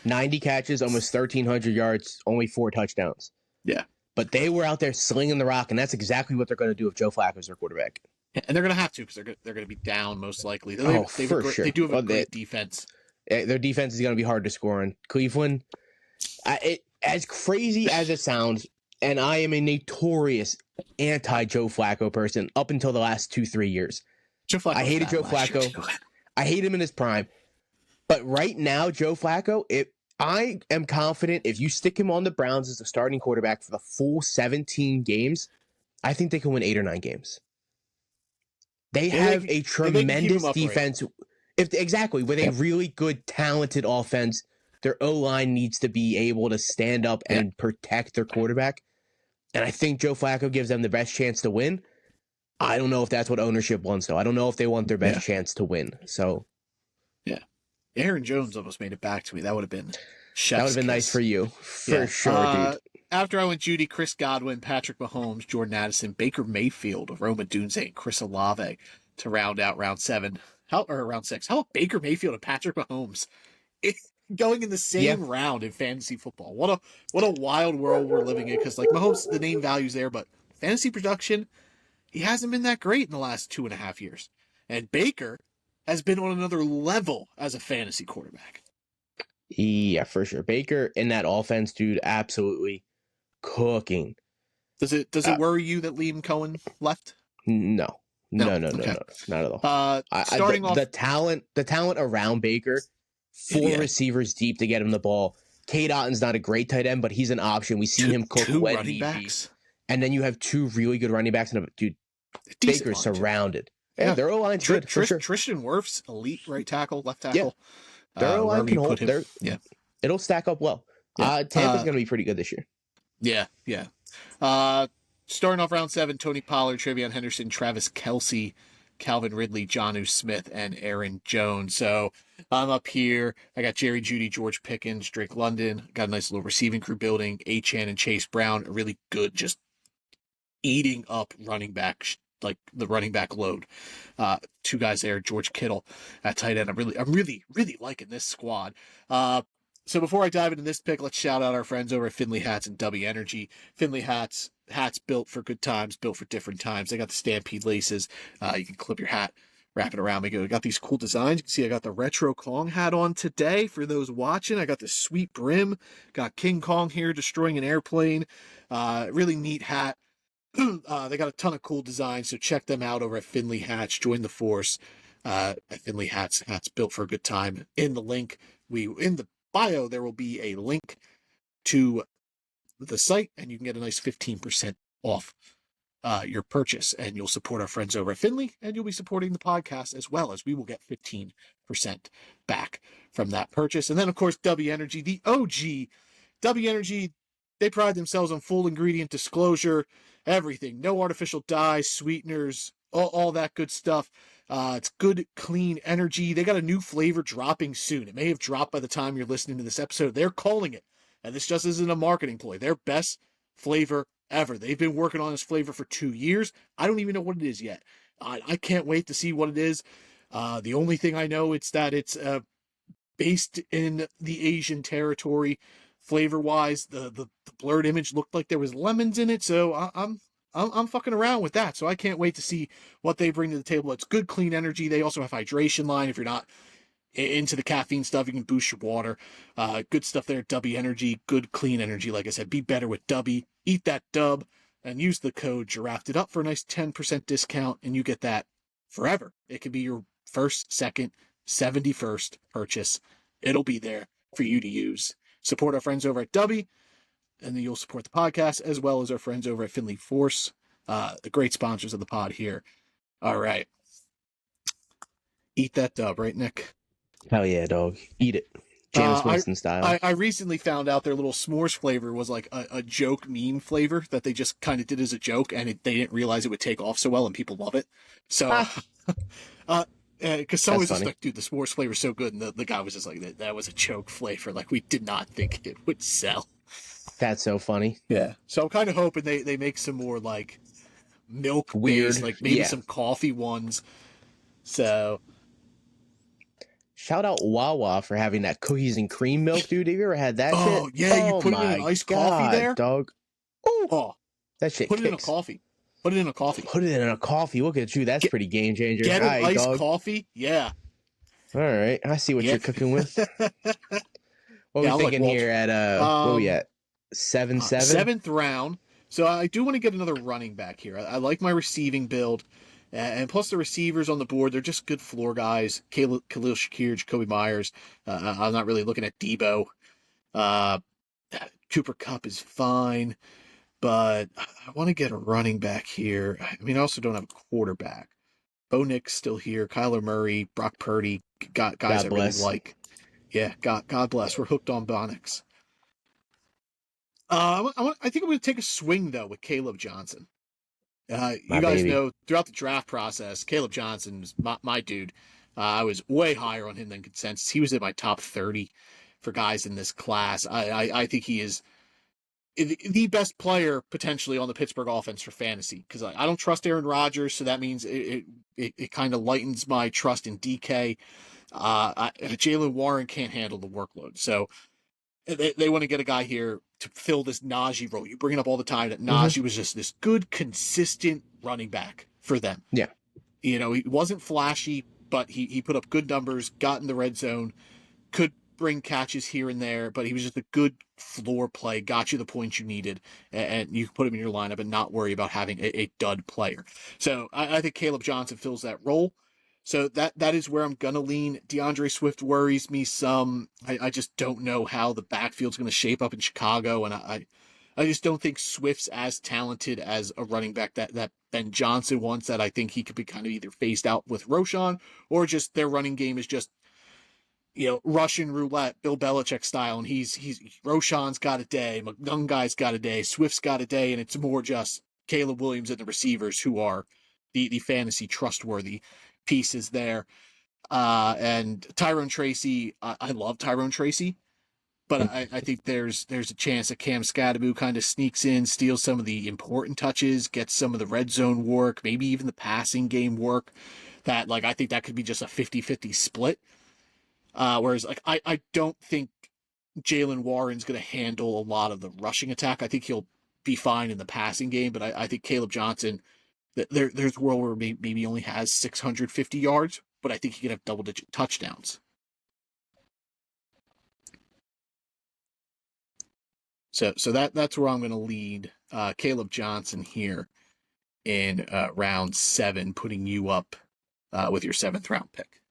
90 catches, almost 1,300 yards, only 4 touchdowns. Yeah. But they were out there slinging the rock, and that's exactly what they're going to do if Joe Flacco's their quarterback. And they're going to have to because they're going to be down most likely. For sure. They do have a great defense. Their defense is going to be hard to score on. Cleveland, as crazy as it sounds, and I am a notorious anti-Joe Flacco person up until the last 2-3 years. I hated Joe Flacco. I hate him in his prime. But right now, Joe Flacco, I am confident if you stick him on the Browns as a starting quarterback for the full 17 games, I think they can win 8 or 9 games. They have a tremendous defense. Exactly, with a really good, talented offense, their O-line needs to be able to stand up and protect their quarterback. And I think Joe Flacco gives them the best chance to win. I don't know if that's what ownership wants, though. I don't know if they want their best chance to win. So, yeah, Aaron Jones almost made it back to me. That would have been nice for you, for sure, dude. After I went Jeudy, Chris Godwin, Patrick Mahomes, Jordan Addison, Baker Mayfield, Roma Dunze, and Chris Olave to round out round 7. Round 6. How about Baker Mayfield and Patrick Mahomes going in the same round in fantasy football? What a wild world we're living in. Because like Mahomes, the name value's there, but fantasy production, he hasn't been that great in the last 2.5 years. And Baker has been on another level as a fantasy quarterback. Yeah, for sure. Baker in that offense, dude, absolutely cooking. Does it worry you that Liam Cohen left? No, not at all. Starting off, the talent around Baker, 4 receivers deep to get him the ball. Cade Otton's not a great tight end, but he's an option. We've seen him cook when he beats. And then you have 2 really good running backs, and dude, Baker's surrounded. Yeah, their O-line's good. For sure. Tristan Wirfs, elite right tackle, left tackle. Yeah. Their O-line can hold. It'll stack up well. Yeah. Tampa's going to be pretty good this year. Yeah. Starting off round 7, Tony Pollard, Travion Henderson, Travis Kelce, Calvin Ridley, Jonnu Smith, and Aaron Jones. So I'm up here. I got Jerry Jeudy, George Pickens, Drake London. Got a nice little receiving crew building. Achane and Chase Brown, a really good, just eating up running back, like the running back load. 2 guys there, George Kittle at tight end. I'm really liking this squad. So before I dive into this pick, let's shout out our friends over at Finley Hats and W Energy. Finley Hats built for good times, built for different times. They got the Stampede laces. You can clip your hat, wrap it around. We got these cool designs. You can see I got the Retro Kong hat on today for those watching. I got the sweet brim. Got King Kong here destroying an airplane. Really neat hat. They got a ton of cool designs, so check them out over at Finley Hats. Join the force at Finley Hats. Hats built for a good time. In the bio, there will be a link to the site, and you can get a nice 15% off your purchase, and you'll support our friends over at Finley, and you'll be supporting the podcast as well, as we will get 15% back from that purchase. And then, of course, W Energy, the OG. W Energy, they pride themselves on full ingredient disclosure, everything, no artificial dyes, sweeteners, all that good stuff. It's good, clean energy. They got a new flavor dropping soon. It may have dropped by the time you're listening to this episode. They're calling it, and this just isn't a marketing ploy, their best flavor ever. They've been working on this flavor for 2 years. I don't even know what it is yet. I can't wait to see what it is. The only thing I know is that it's based in the Asian territory. Flavor-wise, the blurred image looked like there was lemons in it, so I'm fucking around with that. So I can't wait to see what they bring to the table. It's good, clean energy. They also have hydration line if you're not into the caffeine stuff. You can boost your water. Good stuff there. Dubby Energy, good clean energy. Like I said, be better with Dubby. Eat that dub and use the code Giraffe It Up for a nice 10% discount, and you get that forever. It could be your first, second, 71st purchase. It'll be there for you to use. Support our friends over at Dubby, and then you'll support the podcast as well as our friends over at Finley Force, the great sponsors of the pod here. All right. Eat that dub, right, Nick? Hell yeah, dog. Eat it. James Winston style. I recently found out their little s'mores flavor was like a joke meme flavor that they just kind of did as a joke, and they didn't realize it would take off so well, and people love it. So, because someone was just like, dude, the s'mores flavor is so good, and the guy was just like, that was a joke flavor. Like, we did not think it would sell. That's so funny. Yeah. So I'm kind of hoping they make some more like milk weird, based, like maybe some coffee ones. So. Shout out Wawa for having that cookies and cream milk, dude. Have you ever had that shit? Oh, yeah, you put it in an iced coffee there? Dog. Oh, that shit Put kicks. it in a coffee. Put it in a coffee. Put it in a coffee. Look at you. That's pretty game changer. Get an iced coffee? Yeah. All right. I see what you're cooking with. What are we thinking here at, what are we at? 7-7? 7th round. So I do want to get another running back here. I like my receiving build. And plus the receivers on the board, they're just good floor guys. Khalil Shakir, Jacoby Myers. I'm not really looking at Debo. Cooper Kupp is fine. But I want to get a running back here. I mean, I also don't have a quarterback. Bo Nick's still here. Kyler Murray, Brock Purdy, guys I really like. Yeah, God bless. We're hooked on Bonix. I think I'm going to take a swing, though, with Caleb Johnson. You guys know, throughout the draft process, Caleb Johnson was my dude. I was way higher on him than consensus. He was in my top 30 for guys in this class. I think he is the best player potentially on the Pittsburgh offense for fantasy, because I don't trust Aaron Rodgers, so that means it kind of lightens my trust in DK. Jalen Warren can't handle the workload, so they want to get a guy here to fill this Najee role. You bring it up all the time that Najee was just this good, consistent running back for them. Yeah. You know, he wasn't flashy, but he put up good numbers, got in the red zone, could bring catches here and there, but he was just a good floor play, got you the points you needed, and you could put him in your lineup and not worry about having a dud player. So I think Caleb Johnson fills that role. So that is where I'm going to lean. DeAndre Swift worries me some. I just don't know how the backfield's going to shape up in Chicago, and I just don't think Swift's as talented as a running back that Ben Johnson wants, that I think he could be kind of either phased out with Roshan, or just their running game is just, Russian roulette, Bill Belichick style, and he's Roshan's got a day, McNunguy's got a day, Swift's got a day, and it's more just Caleb Williams and the receivers who are the fantasy trustworthy pieces there. And Tyrone Tracy, I love Tyrone Tracy, but I think there's a chance that Cam Scadaboo kind of sneaks in, steals some of the important touches, gets some of the red zone work, maybe even the passing game work. That, I think that could be just a 50-50 split. Whereas, I don't think Jalen Warren's going to handle a lot of the rushing attack. I think he'll be fine in the passing game, but I think Caleb Johnson, there's a world where maybe only has 650 yards, but I think he could have double-digit touchdowns. So that's where I'm going to lead Caleb Johnson here in round 7, putting you up with your 7th round pick.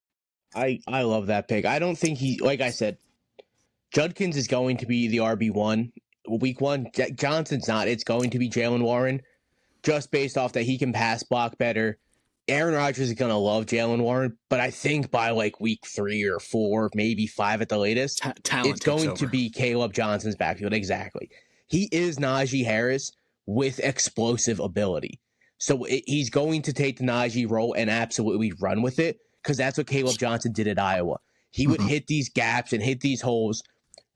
I love that pick. I don't think like I said, Judkins is going to be the RB1 week 1. Johnson's not. It's going to be Jalen Warren, just based off that he can pass block better. Aaron Rodgers is going to love Jalen Warren, but I think by week 3 or 4, maybe 5 at the latest, it's going to be Caleb Johnson's backfield. Exactly. He is Najee Harris with explosive ability. So he's going to take the Najee role and absolutely run with it, because that's what Caleb Johnson did at Iowa. He would hit these gaps and hit these holes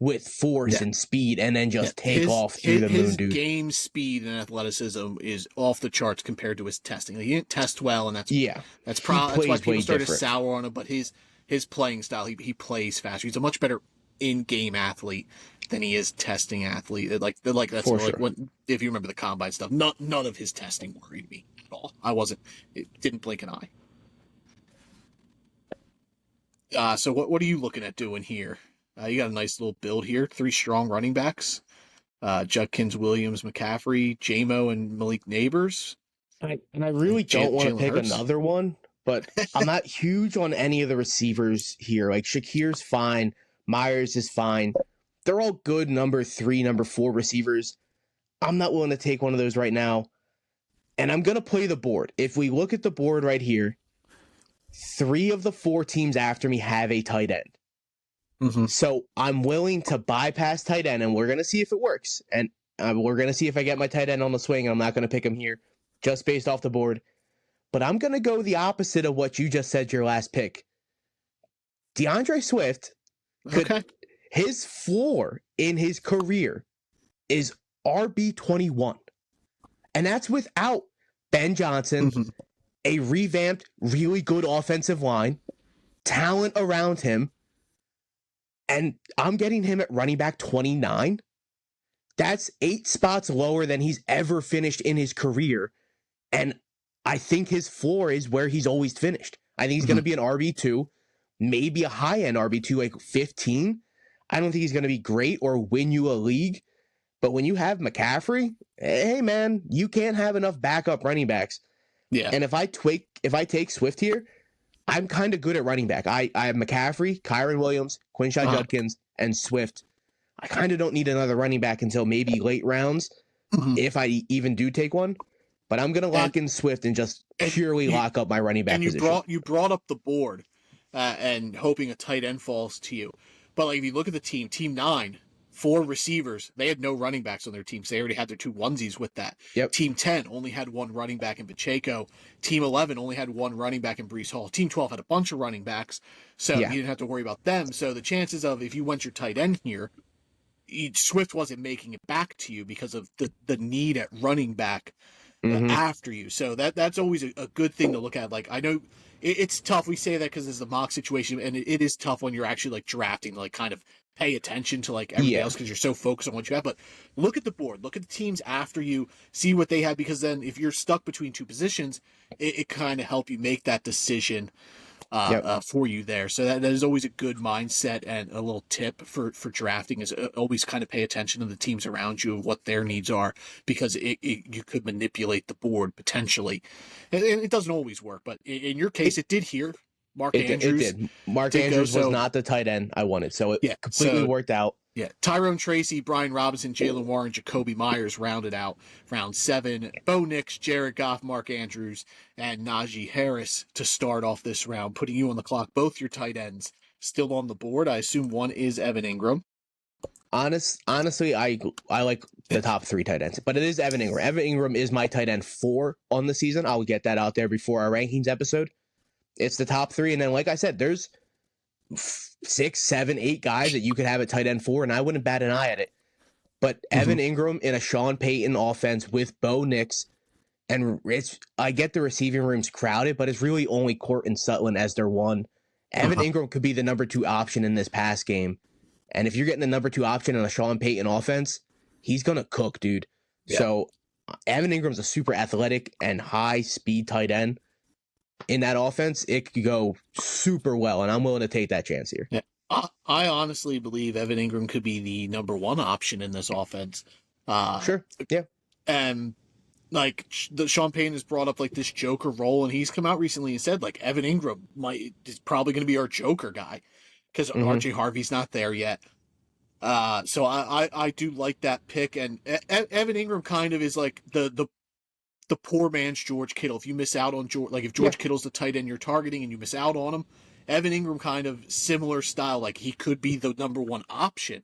with force and speed, and then just take off through the moon, dude. His game speed and athleticism is off the charts compared to his testing. He didn't test well, and that's why people started sour on him. But his playing style, he plays faster. He's a much better in-game athlete than he is testing athlete. That's if you remember the combine stuff. None of his testing worried me at all. It didn't blink an eye. So what are you looking at doing here? You got a nice little build here. 3 strong running backs. Judkins, Williams, McCaffrey, JMO, and Malik Neighbors. And I really don't want to Jalen pick Hurts. another one, but I'm not huge on any of the receivers here. Like Shakir's fine, Myers is fine. They're all good number 3, number 4 receivers. I'm not willing to take one of those right now. And I'm going to play the board. If we look at the board right here, 3 of the 4 teams after me have a tight end. Mm-hmm. So I'm willing to bypass tight end, and we're going to see if it works. And we're going to see if I get my tight end on the swing. I'm not going to pick him here just based off the board. But I'm going to go the opposite of what you just said your last pick. DeAndre Swift, his floor in his career is RB21. And that's without Ben Johnson, Mm-hmm. a revamped, really good offensive line, talent around him, and I'm getting him at running back 29. That's 8 spots lower than he's ever finished in his career. And I think his floor is where he's always finished. I think he's going to be an RB2, maybe a high-end RB2, like 15. I don't think he's going to be great or win you a league. But when you have McCaffrey, hey, man, you can't have enough backup running backs. Yeah. And if I take Swift here, I'm kind of good at running back. I have McCaffrey, Kyron Williams, Quinshon Judkins, and Swift. I kind of don't need another running back until maybe late rounds, if I even do take one. But I'm going to lock in Swift and just purely lock up my running back position. And you brought up the board and hoping a tight end falls to you. But like if you look at the team 9, 4 receivers, they had no running backs on their team, so they already had their 2 onesies with that. Yep. Team 10 only had 1 running back in Pacheco. Team 11 only had 1 running back in Breece Hall. Team 12 had a bunch of running backs, so you didn't have to worry about them. So the chances of, if you went your tight end here, Swift wasn't making it back to you because of the need at running back after you. So that's always a good thing to look at. Like, I know it's tough. We say that because it's a mock situation, and it is tough when you're actually like drafting, like kind of pay attention to like everything else because you're so focused on what you have. But look at the board, look at the teams after you, see what they have, because then if you're stuck between 2 positions, it kind of help you make that decision for you there. So that is always a good mindset, and a little tip for drafting is always kind of pay attention to the teams around you and what their needs are, because you could manipulate the board potentially. And it doesn't always work, but in your case, it did here. Mark Andrews. It did. Mark Andrews was not the tight end I wanted, so it completely worked out. Yeah, Tyrone Tracy, Brian Robinson, Jalen Warren, Jacoby Myers rounded out round 7. Bo Nix, Jared Goff, Mark Andrews, and Najee Harris to start off this round, putting you on the clock. Both your tight ends still on the board. I assume one is Evan Ingram. Honestly, I like the top 3 tight ends, but it is Evan Ingram. Evan Ingram is my tight end 4 on the season. I'll get that out there before our rankings episode. It's the top 3, and then like I said, there's 6, 7, 8 guys that you could have at tight end 4, and I wouldn't bat an eye at it. But Evan Ingram in a Sean Payton offense with Bo Nix, and I get the receiving room's crowded, but it's really only Court and Sutton as their 1. Evan Ingram could be the number 2 option in this pass game, and if you're getting the number 2 option in a Sean Payton offense, he's gonna cook, dude. Yeah. So Evan Ingram's a super athletic and high speed tight end. In that offense, it could go super well, and I'm willing to take that chance here. Yeah, I honestly believe Evan Ingram could be the number 1 option in this offense. Sure, yeah. And like Sean Payton has brought up like this Joker role, and he's come out recently and said like Evan Ingram is probably going to be our Joker guy because RJ Harvey's not there yet. So I do like that pick, and Evan Ingram kind of is like the poor man's George Kittle. If you miss out on George, like if George Kittle's the tight end you're targeting and you miss out on him, Evan Ingram kind of similar style. Like he could be the number 1 option.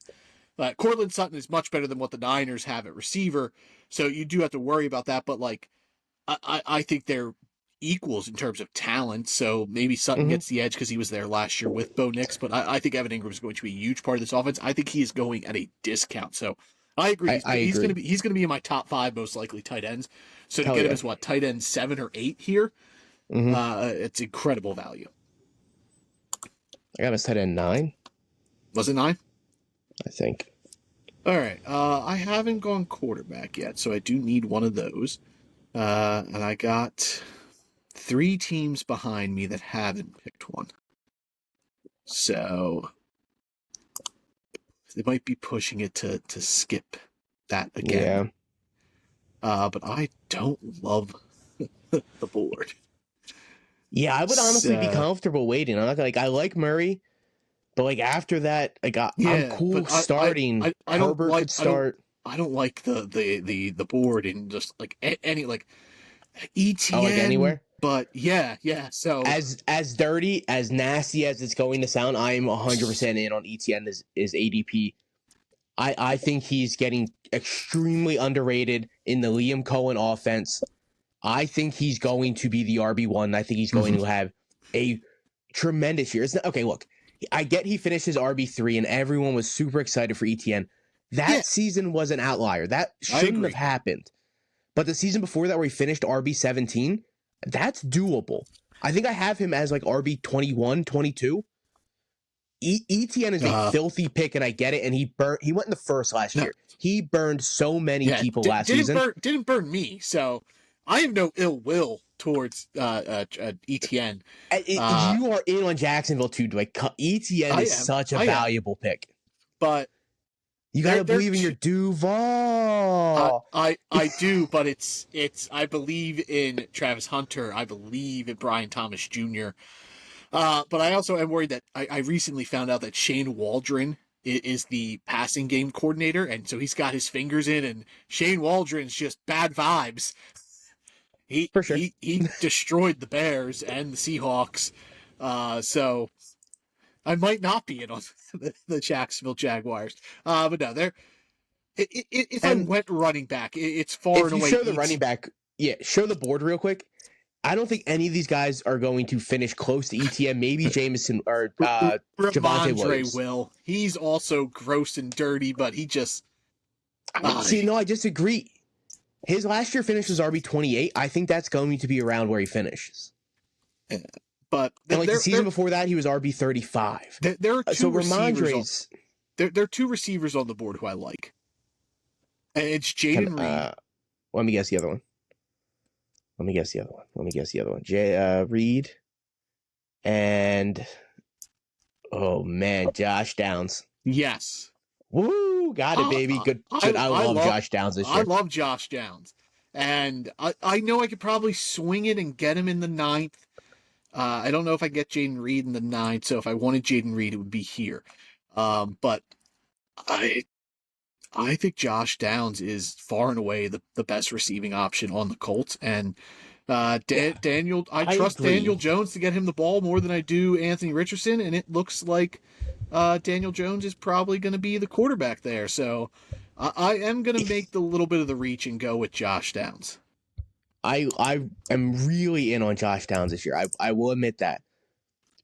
Courtland Sutton is much better than what the Niners have at receiver, so you do have to worry about that. But like, I think they're equals in terms of talent. So maybe Sutton gets the edge because he was there last year with Bo Nix. But I think Evan Ingram is going to be a huge part of this offense. I think he is going at a discount. So I agree. He's going to be in my top 5 most likely tight ends. So to get him as tight end 7 or 8 here, it's incredible value. I got him as tight end 9. Was it 9? I think. All right. I haven't gone quarterback yet, so I do need one of those. And I got 3 teams behind me that haven't picked one. So they might be pushing it to skip that again. Yeah. But I don't love the board. Yeah, I would honestly be So, comfortable waiting. I'm not like I like Murray, but like after that, like I'm yeah, cool but starting. I don't Herbert like could start. I don't like the board and just like any like I like ETN. anywhere. But yeah. So As dirty, as nasty as it's going to sound, I am 100% in on ETN is ADP. I think he's getting extremely underrated in the Liam Cohen offense. I think he's going to be the RB1. I think he's going to have a tremendous year. It's not, okay, look, I get he finished his RB3 and everyone was super excited for ETN. That Yeah. season was an outlier. That shouldn't have happened. But the season before that where he finished RB17, that's doable. I think I have him as like RB21, 22. ETN is a filthy pick, and I get it. And he went in the first last year. He burned so many people last season. Didn't burn me, so I have no ill will towards ETN. You are in on Jacksonville too. Like ETN is such a valuable pick, but you gotta believe in your Duval. I do, but it's I believe in Travis Hunter. I believe in Brian Thomas Jr. But I also am worried that I recently found out that Shane Waldron is the passing game coordinator, and so he's got his fingers in, and Shane Waldron's just bad vibes. For sure. He destroyed the Bears and the Seahawks, so I might not be in on the Jacksonville Jaguars. But no, they're if I went running back, it's far and away. If you show the running back, show the board real quick. I don't think any of these guys are going to finish close to ETN. Maybe Jameson or Javonte Williams will. He's also gross and dirty, but he just I disagree. His last year finish was RB28. I think that's going to be around where he finishes. But the season before that, he was RB35. There are two receivers. There are two receivers on the board who I like, and it's Jaden Reed. Let me guess the other one. Reed and Josh Downs. Yes. Woo! Got it, baby. Good. I love Josh Downs this year. I love Josh Downs, and I know I could probably swing it and get him in the 9th. I don't know if I get Jaden Reed in the 9th, so if I wanted Jaden Reed, it would be here. But I think Josh Downs is far and away the best receiving option on the Colts, and Daniel. I trust agree. Daniel Jones to get him the ball more than I do Anthony Richardson, and it looks like Daniel Jones is probably going to be the quarterback there. So I am going to make the little bit of the reach and go with Josh Downs. I am really in on Josh Downs this year. I will admit that,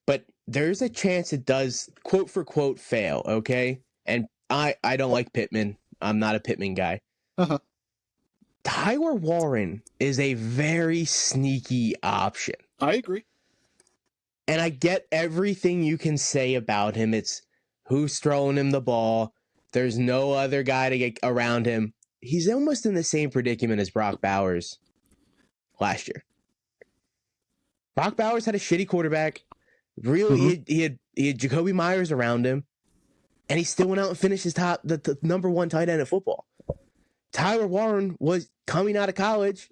but there's a chance it does quote for quote fail. Okay, and I don't like Pittman. I'm not a Pittman guy. Uh-huh. Tyler Warren is a very sneaky option. I agree. And I get everything you can say about him. It's who's throwing him the ball. There's no other guy to get around him. He's almost in the same predicament as Brock Bowers last year. Brock Bowers had a shitty quarterback. Really, he had Jacoby Myers around him. And he still went out and finished his the number one tight end in football. Tyler Warren was coming out of college.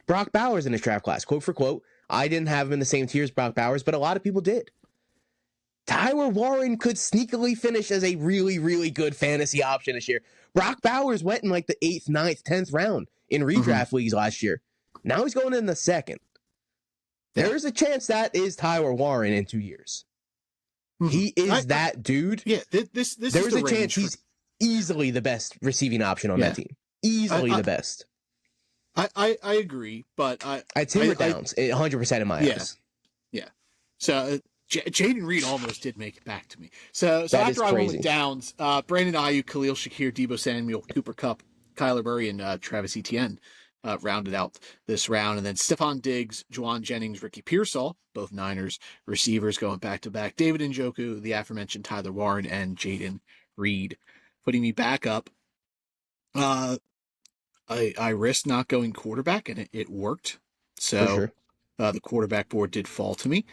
Brock Bowers in his draft class, quote for quote. I didn't have him in the same tier as Brock Bowers, but a lot of people did. Tyler Warren could sneakily finish as a really, really good fantasy option this year. Brock Bowers went in like the 8th, 9th, 10th round in redraft leagues last year. Now he's going in the 2nd. There is a chance that is Tyler Warren in 2 years. He is that dude. Yeah, this there's a chance he's easily the best receiving option on that team. Easily the best. I agree, but I'd say Downs 100% in my eyes. Yeah. So Jaden Reed almost did make it back to me. So after I went with Downs, Brandon Ayuk, Khalil Shakir, Deebo Samuel, Cooper Kupp, Kyler Murray, and Travis Etienne rounded out this round. And then Stephon Diggs, Juwan Jennings, Ricky Pearsall, both Niners receivers going back-to-back. David Njoku, the aforementioned Tyler Warren, and Jaden Reed. Putting me back up. I risked not going quarterback, and it worked. So the quarterback board did fall to me.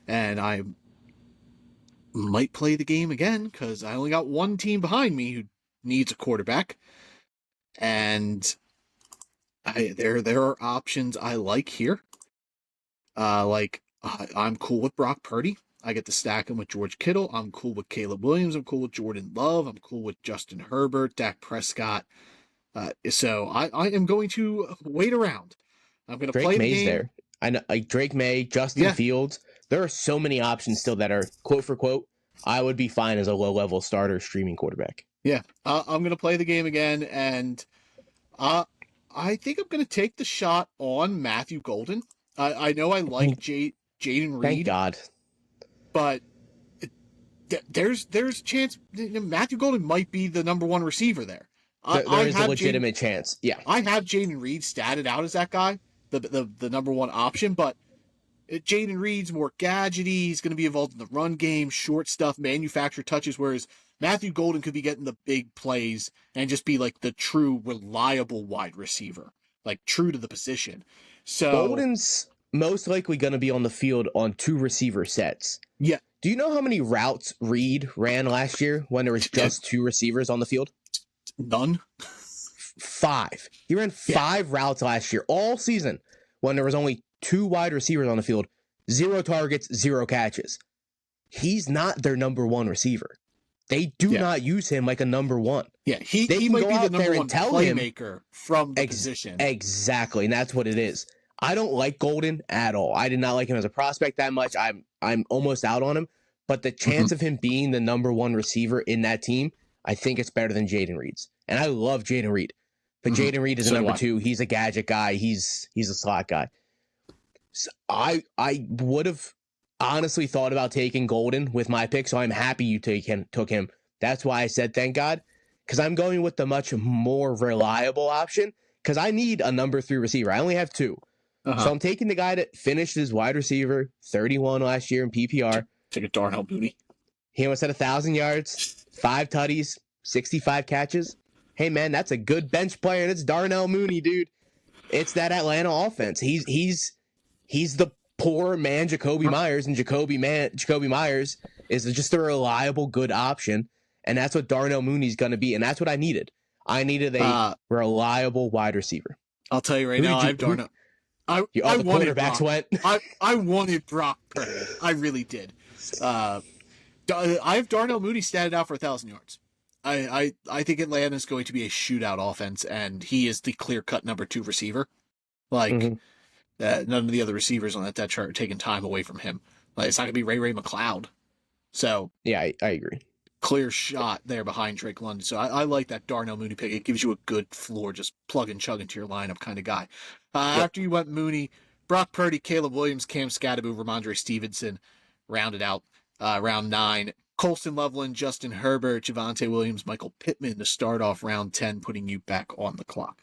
And I'm might play the game again because I only got one team behind me who needs a quarterback, and there are options I like here. I'm cool with Brock Purdy. I get to stack him with George Kittle. I'm cool with Caleb Williams. I'm cool with Jordan Love. I'm cool with Justin Herbert, Dak Prescott. So I am going to wait around. I'm going to play the May's game. there. I know, like Drake May, Justin Fields. There are so many options still that are quote for quote. I would be fine as a low level starter streaming quarterback. Yeah, I'm going to play the game again, and I think I'm going to take the shot on Matthew Golden. I know I like Jaden Reed. Thank God. But there's a chance Matthew Golden might be the number one receiver there. There is a legitimate chance. Yeah. I have Jaden Reed statted out as that guy, the number one option, but Jaden Reed's more gadgety. He's going to be involved in the run game, short stuff, manufactured touches, whereas Matthew Golden could be getting the big plays and just be like the true reliable wide receiver, like true to the position. So Golden's most likely going to be on the field on 2 receiver sets. Yeah. Do you know how many routes Reed ran last year when there was just 2 receivers on the field? None. 5. He ran 5 routes last year, all season, when there was only 2 wide receivers on the field, 0 targets, 0 catches. He's not their number 1 receiver. They do not use him like a number 1. Yeah, he might be the number 1 playmaker from the position. Exactly, and that's what it is. I don't like Golden at all. I did not like him as a prospect that much. I'm almost out on him, but the chance of him being the number 1 receiver in that team, I think it's better than Jaden Reed's. And I love Jaden Reed, but Jaden Reed is a number 2. He's a gadget guy. He's a slot guy. So I would have honestly thought about taking Golden with my pick, so I'm happy you took him. That's why I said thank God, because I'm going with the much more reliable option, because I need a number 3 receiver. I only have 2. So I'm taking the guy that finished as wide receiver, 31 last year in PPR. Take a Darnell Mooney. He almost had 1,000 yards, 5 tutties, 65 catches. Hey, man, that's a good bench player, and it's Darnell Mooney, dude. It's that Atlanta offense. He's the poor man Jacoby Myers, and Jacoby Myers is just a reliable, good option, and that's what Darnell Mooney's going to be, and that's what I needed. I needed a reliable wide receiver. I'll tell you right now, I have Darnell. I wanted quarterbacks Brock. I wanted Brock Purdy. I really did. I have Darnell Mooney statted out for 1,000 yards. I think Atlanta's going to be a shootout offense, and he is the clear-cut number 2 receiver. None of the other receivers on that depth chart are taking time away from him. Like, it's not going to be Ray McLeod. So yeah, I agree. Clear shot there behind Drake London. So I like that Darnell Mooney pick. It gives you a good floor, just plug and chug into your lineup kind of guy. After you went Mooney, Brock Purdy, Caleb Williams, Cam Scatterbu, Ramondre Stevenson rounded out round 9. Colston Loveland, Justin Herbert, Javonte Williams, Michael Pittman to start off round 10, putting you back on the clock.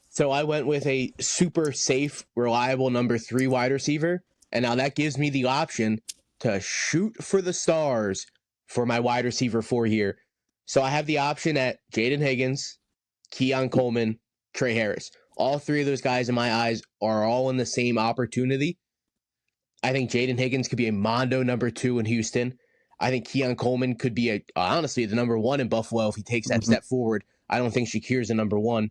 So I went with a super safe, reliable number 3 wide receiver, and now that gives me the option to shoot for the stars for my wide receiver 4 here. So I have the option at Jaden Higgins, Keon Coleman, Trey Harris. All 3 of those guys in my eyes are all in the same opportunity. I think Jaden Higgins could be a Mondo number 2 in Houston. I think Keon Coleman could be honestly the number 1 in Buffalo if he takes that step forward. I don't think Shakir's the number 1.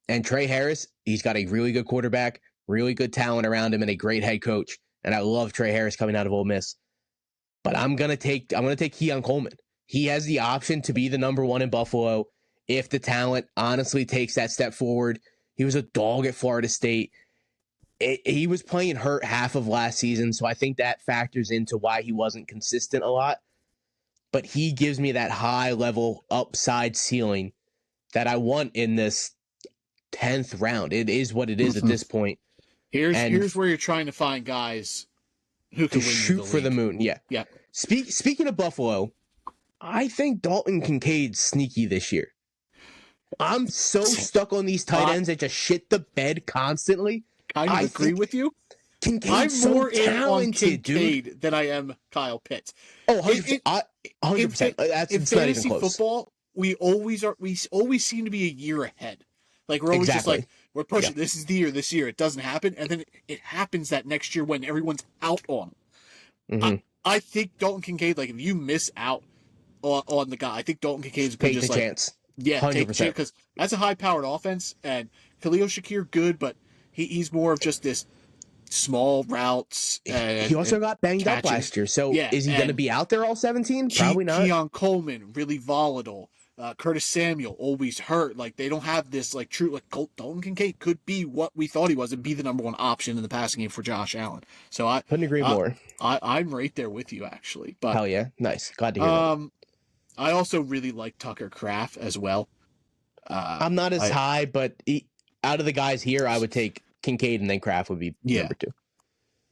And Trey Harris, he's got a really good quarterback, really good talent around him, and a great head coach. And I love Trey Harris coming out of Ole Miss. But I'm gonna take Keon Coleman. He has the option to be the number 1 in Buffalo if the talent honestly takes that step forward. He was a dog at Florida State. He was playing hurt half of last season, so I think that factors into why he wasn't consistent a lot. But he gives me that high-level upside ceiling that I want in this 10th round. It is what it is at this point. Here's where you're trying to find guys who can shoot for the moon. Yeah. Speaking of Buffalo, I think Dalton Kincaid's sneaky this year. I'm so stuck on these tight ends that just shit the bed constantly. I agree with you. Kincaid's I'm more so talented, Kincaid than I am Kyle Pitts. Oh, 100%. That's in not fantasy even close. Football, we always seem to be a year ahead. Like we're always just like we're pushing. Yeah. This is the year. This year it doesn't happen, and then it happens that next year when everyone's out on. I think Dalton Kincaid, like if you miss out on the guy, I think Dalton Kincaid's good. Take Just the like chance. take the chance 100%. because that's a high-powered offense, and Khalil Shakir good, but he's more of just this small routes He also and got banged up catching. last year. So Yeah, is he going to and be out there all 17? Probably not. Keon Coleman really volatile. Curtis Samuel always hurt. Like they don't have this like true like Dalton Kincaid could be what we thought he was and be the number one option in the passing game for Josh Allen. So Couldn't agree more. I'm right there with you actually. But Hell yeah. Nice. Glad to hear that. I also really like Tucker Kraft as well. I'm not as high, but out of the guys here, I would take Kincaid and then Kraft would be number 2.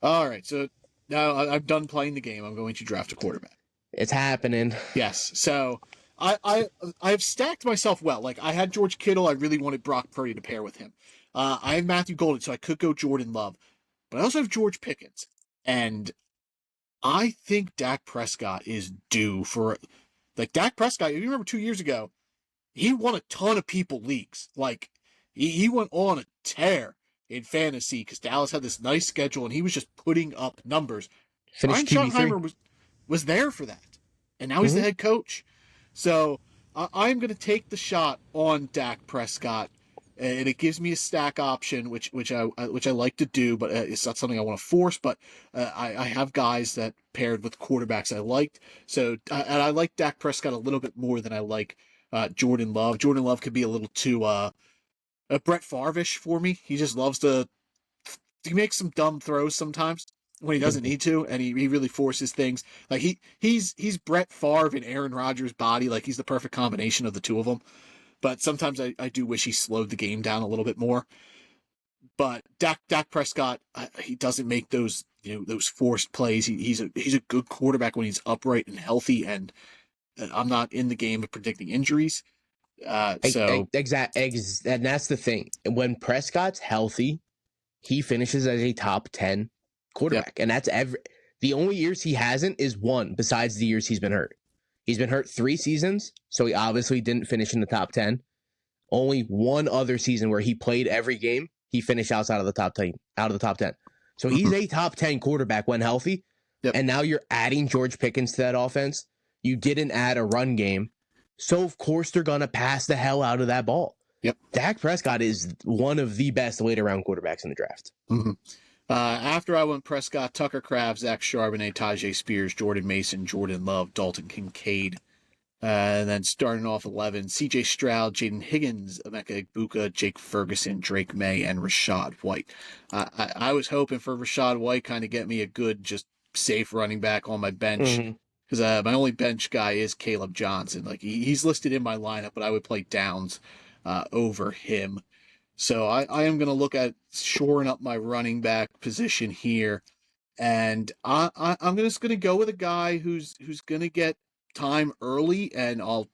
All right. So now I'm done playing the game. I'm going to draft a quarterback. It's happening. Yes. So I have stacked myself well. Like I had George Kittle. I really wanted Brock Purdy to pair with him. I have Matthew Golden, so I could go Jordan Love. But I also have George Pickens. And I think Dak Prescott is due for like Dak Prescott. If you remember 2 years ago, he won a ton of people leagues. Like he went on a tear in fantasy because Dallas had this nice schedule and he was just putting up numbers. Finished Ryan QB3. Schottenheimer was there for that, and now he's the head coach. So I'm going to take the shot on Dak Prescott, and it gives me a stack option, which I like to do, but it's not something I want to force. But I have guys that paired with quarterbacks I liked, so and I like Dak Prescott a little bit more than I like Jordan Love. Jordan Love could be a little too Brett Favre-ish for me. He just loves to he makes some dumb throws sometimes when he doesn't need to, and he really forces things. Like he's Brett Favre and Aaron Rodgers' body. Like he's the perfect combination of the two of them. But sometimes I do wish he slowed the game down a little bit more. But Dak Prescott, he doesn't make those those forced plays. He's a good quarterback when he's upright and healthy. And I'm not in the game of predicting injuries. And that's the thing. When Prescott's healthy, he finishes as a top 10 quarterback. Yep. And that's the only years he hasn't is one besides the years he's been hurt. He's been hurt 3 seasons, so he obviously didn't finish in the top 10. Only one other season where he played every game, he finished outside of the top 10, So he's a top 10 quarterback when healthy. Yep. And now you're adding George Pickens to that offense. You didn't add a run game. So of course they're going to pass the hell out of that ball. Yep. Dak Prescott is one of the best later round quarterbacks in the draft. After I went Prescott, Tucker Kraft, Zach Charbonnet, Tajay Spears, Jordan Mason, Jordan Love, Dalton Kincaid. And then starting off 11, CJ Stroud, Jaden Higgins, Emeka Egbuka, Jake Ferguson, Drake May, and Rashad White. I was hoping for Rashad White kind of get me a good, just safe running back on my bench. Because my only bench guy is Caleb Johnson. Like he's listed in my lineup, but I would play Downs over him. So I am going to look at shoring up my running back position here. And I'm just going to go with a guy who's going to get time early, and I would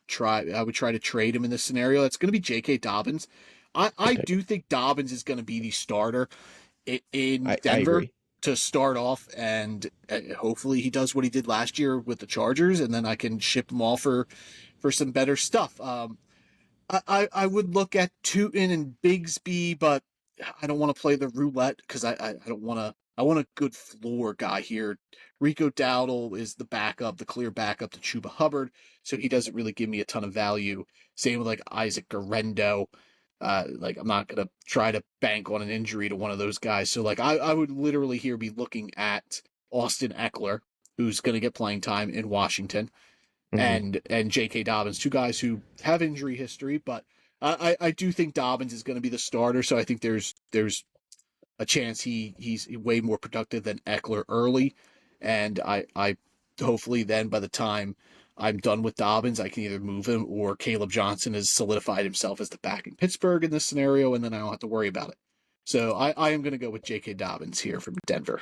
try to trade him in this scenario. That's going to be J.K. Dobbins. I do think Dobbins is going to be the starter in Denver to start off, and hopefully he does what he did last year with the Chargers, and then I can ship him off for some better stuff. I would look at Tootin and Bigsby, but I don't want to play the roulette because I don't want to. I want a good floor guy here. Rico Dowdle is the clear backup to Chuba Hubbard, so he doesn't really give me a ton of value. Same with like Isaac Garendo. Like I'm not gonna try to bank on an injury to one of those guys. So like I would literally here be looking at Austin Eckler, who's gonna get playing time in Washington, and J.K. Dobbins, 2 guys who have injury history, but I do think Dobbins is gonna be the starter. So I think there's a chance he's way more productive than Eckler early, and I hopefully then by the time I'm done with Dobbins, I can either move him or Caleb Johnson has solidified himself as the back in Pittsburgh in this scenario, and then I don't have to worry about it. So I am going to go with J.K. Dobbins here from Denver.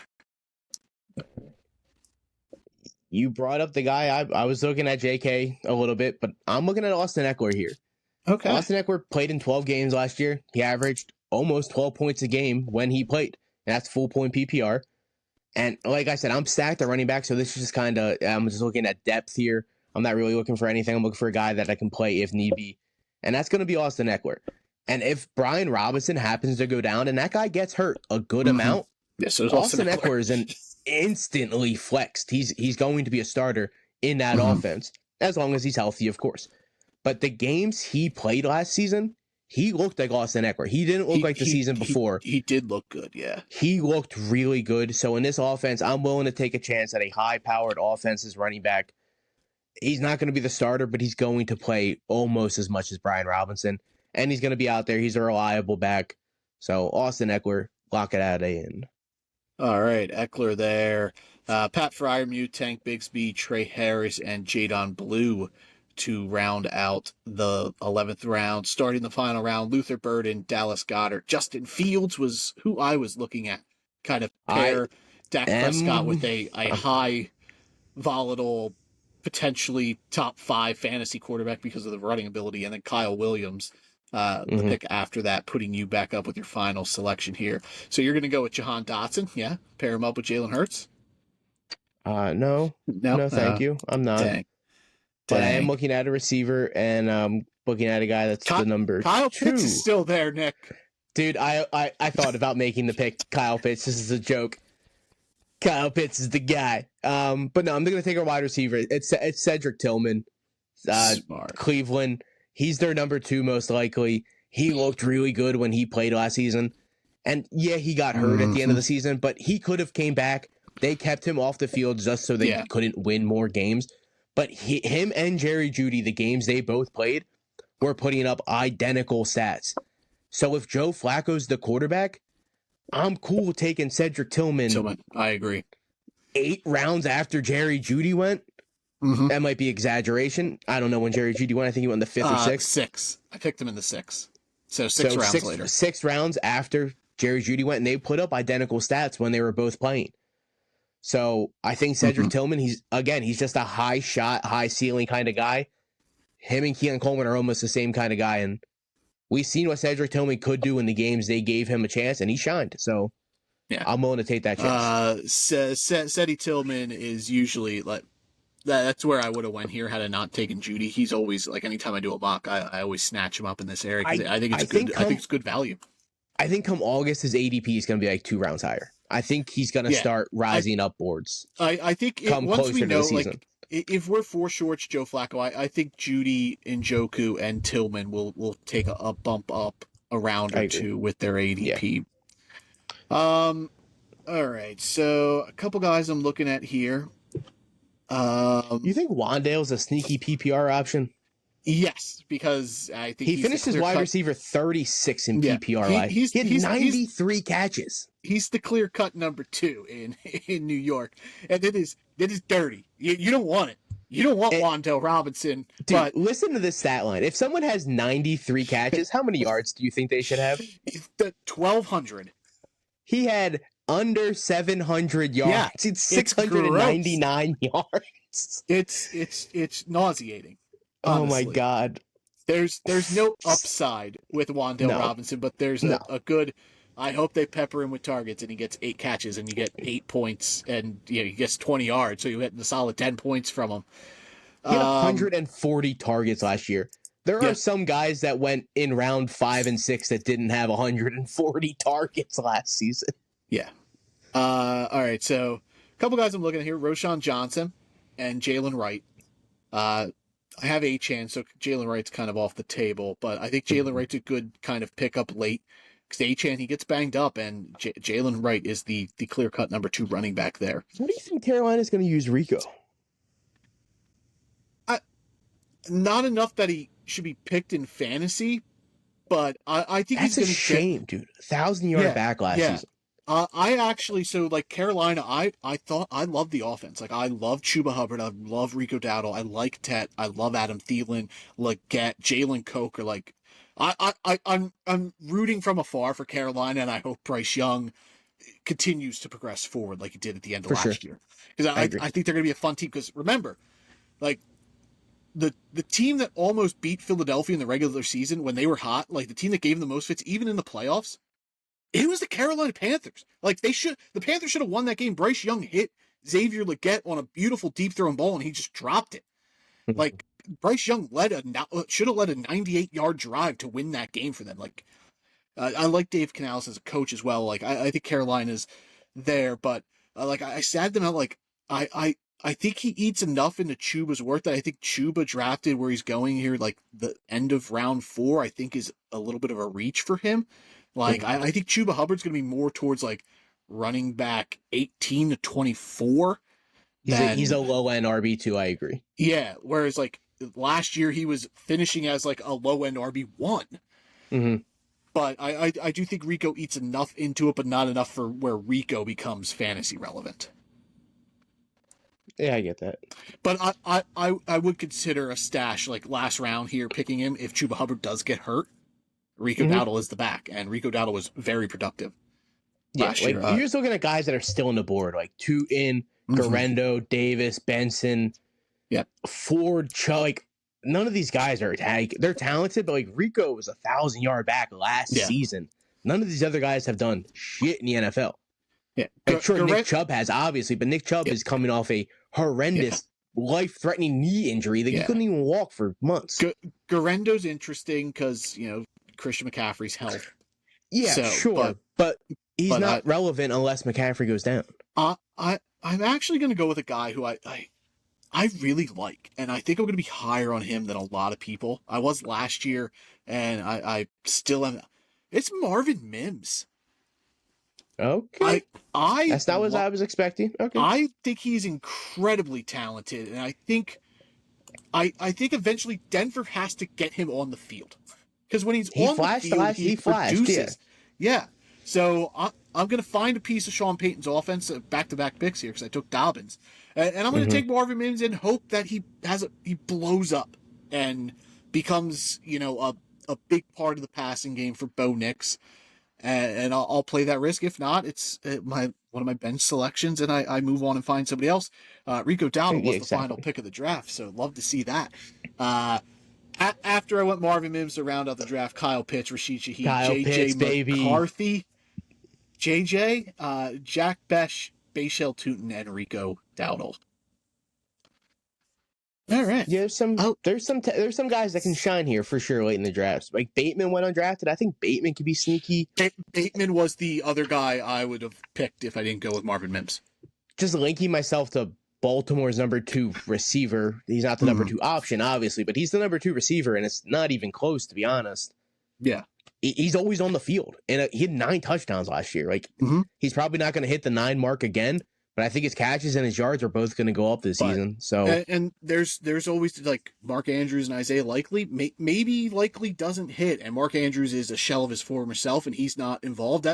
You brought up the guy. I was looking at J.K. a little bit, but I'm looking at Austin Eckler here. Okay. Austin Eckler played in 12 games last year. He averaged almost 12 points a game when he played. And that's full point PPR. And like I said, I'm stacked at running back, so this is just kind of, I'm just looking at depth here. I'm not really looking for anything. I'm looking for a guy that I can play if need be. And that's going to be Austin Eckler. And if Brian Robinson happens to go down and that guy gets hurt a good amount, yes, so Austin Eckler instantly flexed. He's going to be a starter in that Mhm. offense, as long as he's healthy, of course. But the games he played last season, he looked like Austin Eckler. He didn't look like the season before. He did look good, yeah. He looked really good. So in this offense, I'm willing to take a chance at a high-powered offense's running back. He's not going to be the starter, but he's going to play almost as much as Brian Robinson. And he's going to be out there. He's a reliable back. So Austin Eckler, lock it out in. All right, Eckler there. Pat Fryermuth, Tank Bigsby, Trey Harris, and Jadon Blue to round out the 11th round. Starting the final round, Luther Burden, Dallas Goedert. Justin Fields was who I was looking at. Kind of pair Dak Prescott with a high, volatile, potentially top 5 fantasy quarterback because of the running ability, and then Kyle Williams, the pick after that, putting you back up with your final selection here. So you're going to go with Jahan Dotson, yeah? Pair him up with Jalen Hurts? No, thank you. I'm not. Dang. But I am looking at a receiver, and I'm looking at a guy that's the number Kyle 2. Pitts is still there, Nick. Dude, I thought about making the pick Kyle Pitts. This is a joke. Kyle Pitts is the guy. But no, I'm going to take a wide receiver. It's Cedric Tillman. Smart. Cleveland. He's their number 2 most likely. He looked really good when he played last season. And yeah, he got hurt at the end of the season, but he could have came back. They kept him off the field just so they couldn't win more games. But him and Jerry Jeudy, the games they both played, were putting up identical stats. So if Joe Flacco's the quarterback, I'm cool taking Cedric Tillman. I agree. 8 rounds after Jerry Jeudy went. That might be exaggeration. I don't know when Jerry Jeudy went. I think he went in the 5th or 6th. 6. I picked him in the 6th. So 6 rounds later. 6 rounds after Jerry Jeudy went, and they put up identical stats when they were both playing. So I think Cedric Tillman, he's just a high shot, high ceiling kind of guy. Him and Keon Coleman are almost the same kind of guy, and we've seen what Cedric Tillman could do in the games they gave him a chance, and he shined. So yeah, I'm willing to take that chance. Cedric Tillman is usually like that's where I would have went here had I not taken Jeudy. He's always like anytime I do a mock, I always snatch him up in this area because I think it's good value. I think come August his ADP is going to be like 2 rounds higher. I think he's going to start rising up boards. I think once we know, like, if we're 4 shorts Joe Flacco, I think Jeudy, Njoku, and Tillman will take a bump up a round or 2 with their ADP. Yeah. All right, so a couple guys I'm looking at here. You think Wandale's a sneaky PPR option? Yes, because I think he finished his wide receiver 36 in PPR. He had 93 catches. He's the clear-cut number 2 in New York, and it is dirty. You don't want it. You don't want Wan'Dale Robinson. Dude, but listen to this stat line. If someone has 93 catches, how many yards do you think they should have? 1,200. He had under 700 yards. Yeah, it's 699 yards. It's nauseating. Honestly. Oh my God. There's no upside with Wan'Dale Robinson, but there's a good. I hope they pepper him with targets and he gets 8 catches and you get 8 points and he gets 20 yards, so you get a solid 10 points from him. He had 140 targets last year. There are some guys that went in round 5 and 6 that didn't have 140 targets last season. Yeah. All right, so a couple guys I'm looking at here: Roshan Johnson and Jalen Wright. I have Achane, so Jalen Wright's kind of off the table, but I think Jalen Wright's a good kind of pickup late because Achane, he gets banged up, and Jalen Wright is the clear-cut number 2 running back there. What do you think Carolina's going to use Rico? Not enough that he should be picked in fantasy, but I think that's he's going to shame, dude. 1,000-yard back last season. I actually, so like Carolina, I thought I love the offense. Like I love Chuba Hubbard, I love Rico Dowdle, I like Tet, I love Adam Thielen, like Jalen Coker. Like I'm rooting from afar for Carolina, and I hope Bryce Young continues to progress forward like he did at the end of last year. Because I think they're going to be a fun team. Because remember, like the team that almost beat Philadelphia in the regular season when they were hot, like the team that gave them the most fits, even in the playoffs. It was the Carolina Panthers. Like the Panthers should have won that game. Bryce Young hit Xavier Legette on a beautiful deep thrown ball, and he just dropped it. Like Bryce Young should have led a 98-yard drive to win that game for them. Like I like Dave Canales as a coach as well. Like I think Carolina's there, but like I sad them out. Like I think he eats enough into Chuba's worth that I think Chuba drafted where he's going here, like the end of round 4, I think is a little bit of a reach for him. Like I think Chuba Hubbard's going to be more towards like running back 18 to 24. He's a low end RB2. I agree. Yeah, whereas like last year he was finishing as like a low end RB1. Mm-hmm. But I do think Rico eats enough into it, but not enough for where Rico becomes fantasy relevant. Yeah, I get that. But I would consider a stash like last round here picking him if Chuba Hubbard does get hurt. Rico Dowdle is the back, and Rico Dowdle was very productive last year. You're just looking at guys that are still on the board, like Tootin, Garendo, Davis, Benson, Ford, Chuck. Like, none of these guys are they're talented, but like Rico was 1,000-yard back last season. None of these other guys have done shit in the NFL. Yeah, like, sure, Nick Chubb has, obviously, but Nick Chubb is coming off a horrendous, life-threatening knee injury that he couldn't even walk for months. Garendo's interesting because, Christian McCaffrey's health. Yeah, so, sure, but he's not relevant unless McCaffrey goes down. I'm actually going to go with a guy who I really like, and I think I'm going to be higher on him than a lot of people. I was last year, and I still am. It's Marvin Mims. Okay. That's not what I was expecting. Okay. I think he's incredibly talented, and I think eventually Denver has to get him on the field. Because when he's on the field, he produces. Yeah. So I'm going to find a piece of Sean Payton's offense, back-to-back picks here, because I took Dobbins. And I'm going to take Marvin Mims and hope that he blows up and becomes, a big part of the passing game for Bo Nix. And I'll play that risk. If not, it's one of my bench selections, and I move on and find somebody else. Rico Dowdle was the final pick of the draft, so love to see that. After I went Marvin Mims to round out the draft, Kyle Pitts, Rashid Shaheed, JJ McCarthy, JJ, Jack Besh, Bashel Tootin, and Rico Dowdle. All right. Yeah, there's some guys that can shine here for sure late in the drafts. Like Bateman went undrafted. I think Bateman could be sneaky. Bateman was the other guy I would have picked if I didn't go with Marvin Mims. Just linking myself to Baltimore's number 2 receiver. He's not the number 2 option, obviously, but he's the number 2 receiver, and it's not even close, to be honest. Yeah. He's always on the field, and he had 9 touchdowns last year. Like, he's probably not going to hit the 9 mark again, but I think his catches and his yards are both going to go up this season. So, and there's always like Mark Andrews and Isaiah Likely. Maybe Likely doesn't hit, and Mark Andrews is a shell of his former self, and he's not involved.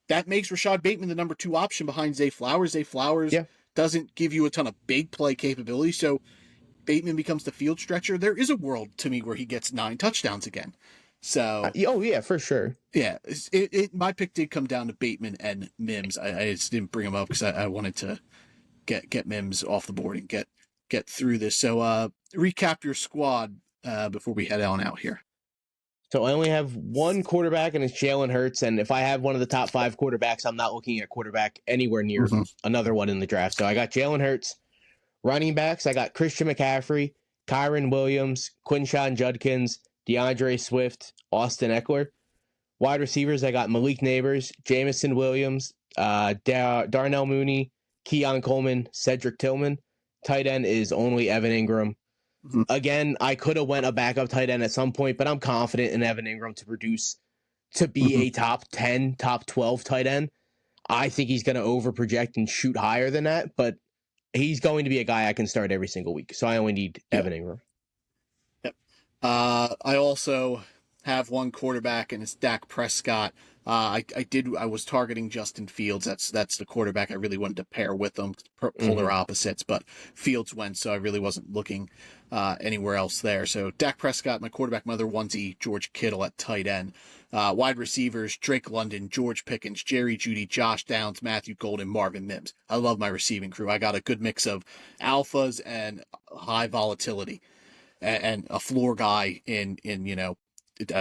That makes Rashad Bateman the number 2 option behind Zay Flowers. Zay Flowers doesn't give you a ton of big play capability, so Bateman becomes the field stretcher. There is a world to me where he gets 9 touchdowns again. So for sure. Yeah, my pick did come down to Bateman and Mims. I just didn't bring him up because I wanted to get Mims off the board and get through this. So recap your squad before we head on out here. So I only have one quarterback, and it's Jalen Hurts. And if I have one of the top 5 quarterbacks, I'm not looking at quarterback anywhere near another one in the draft. So I got Jalen Hurts. Running backs, I got Christian McCaffrey, Kyron Williams, Quinshon Judkins, DeAndre Swift, Austin Eckler. Wide receivers, I got Malik Neighbors, Jamison Williams, Darnell Mooney, Keon Coleman, Cedric Tillman. Tight end is only Evan Ingram. Again, I could have went a backup tight end at some point, but I'm confident in Evan Ingram to be a top 10, top 12 tight end. I think he's going to overproject and shoot higher than that, but he's going to be a guy I can start every single week. So I only need Evan Ingram. Yep. I also have one quarterback, and it's Dak Prescott. I was targeting Justin Fields. That's the quarterback I really wanted to pair with them, polar opposites, but Fields went, so I really wasn't looking anywhere else there. So Dak Prescott, my quarterback, my other onesie, George Kittle at tight end. Wide receivers, Drake London, George Pickens, Jerry Jeudy, Josh Downs, Matthew Golden, Marvin Mims. I love my receiving crew. I got a good mix of alphas and high volatility, and a floor guy in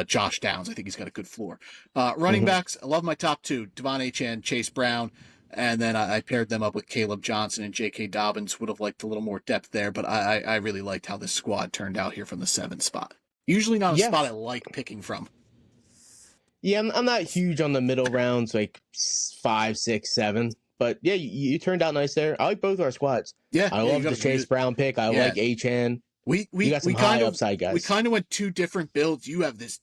Josh Downs. I think he's got a good floor. Running backs, I love my top 2, Devon Achane, Chase Brown, and then I paired them up with Caleb Johnson and J.K. Dobbins. Would have liked a little more depth there, but I really liked how this squad turned out here from the 7 spot. Usually not a spot I like picking from. Yeah, I'm not huge on the middle rounds, like 5, 6, 7, But yeah, you turned out nice there. I like both our squads. Yeah, I love the Chase Brown pick. I like Achan. We you got some high upside guys. We kind of went two different builds. You have this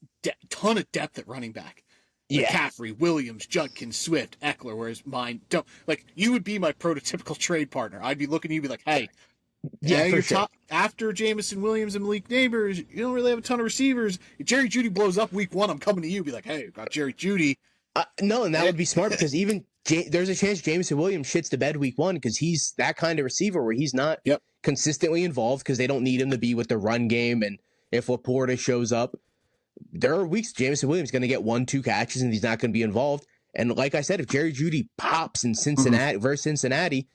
ton of depth at running back. McCaffrey, Williams, Judkins, Swift, Eckler, whereas mine don't. Like, you would be my prototypical trade partner. I'd be looking at you and be like, hey, you're top after Jameson Williams and Malik Neighbors, you don't really have a ton of receivers. If Jerry Jeudy blows up week 1, I'm coming to you, be like, hey, got Jerry Jeudy. No, and that would be smart because even there's a chance Jameson Williams shits the bed week 1 because he's that kind of receiver where he's not consistently involved because they don't need him to be with the run game. And if Laporta shows up, there are weeks Jameson Williams is going to get 1-2 catches and he's not going to be involved. And like I said, if Jerry Jeudy pops in Cincinnati versus Cincinnati,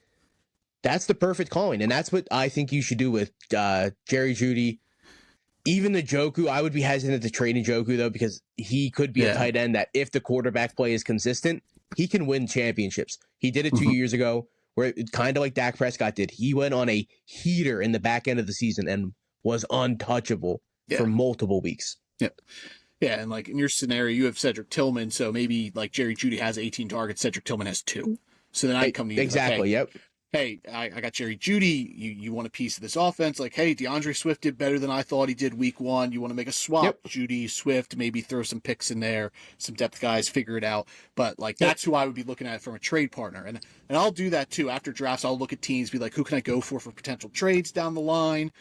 that's the perfect calling. And that's what I think you should do with Jerry Jeudy. Even the Njoku, I would be hesitant to trade Njoku, though, because he could be a tight end that if the quarterback play is consistent, he can win championships. He did it 2 years ago, where it kind of like Dak Prescott did. He went on a heater in the back end of the season and was untouchable for multiple weeks. Yeah, and like in your scenario, you have Cedric Tillman, so maybe like Jerry Jeudy has 18 targets, Cedric Tillman has 2. So then I come to you exactly, like, hey, I got Jerry Jeudy. You want a piece of this offense? Like, hey, DeAndre Swift did better than I thought he did week 1. You want to make a swap? Jeudy, Swift, maybe throw some picks in there, some depth guys, figure it out. But like that's who I would be looking at from a trade partner, and I'll do that too. After drafts, I'll look at teams, be like, who can I go for potential trades down the line?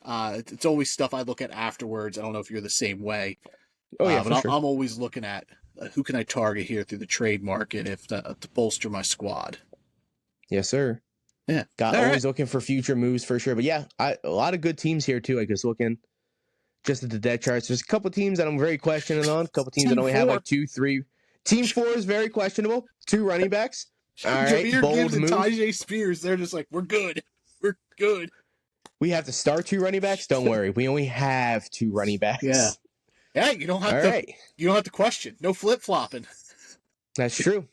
It's always stuff I look at afterwards. I don't know if you're the same way. But I'm always looking at who can I target here through the trade market to bolster my squad. Yes, sir. Yeah, always looking for future moves for sure. But yeah, a lot of good teams here too. I guess looking just at the depth charts, there's a couple teams that I'm very questioning on. A couple teams that only have like 2, 3. Team 4 is very questionable. 2 running backs. All right, Jameer bold Gibbs move. and Tajay Spears, they're just like, we're good. We're good. We have to start 2 running backs. Don't worry, we only have 2 running backs. Yeah. Yeah, you don't have to question. No flip-flopping. That's true.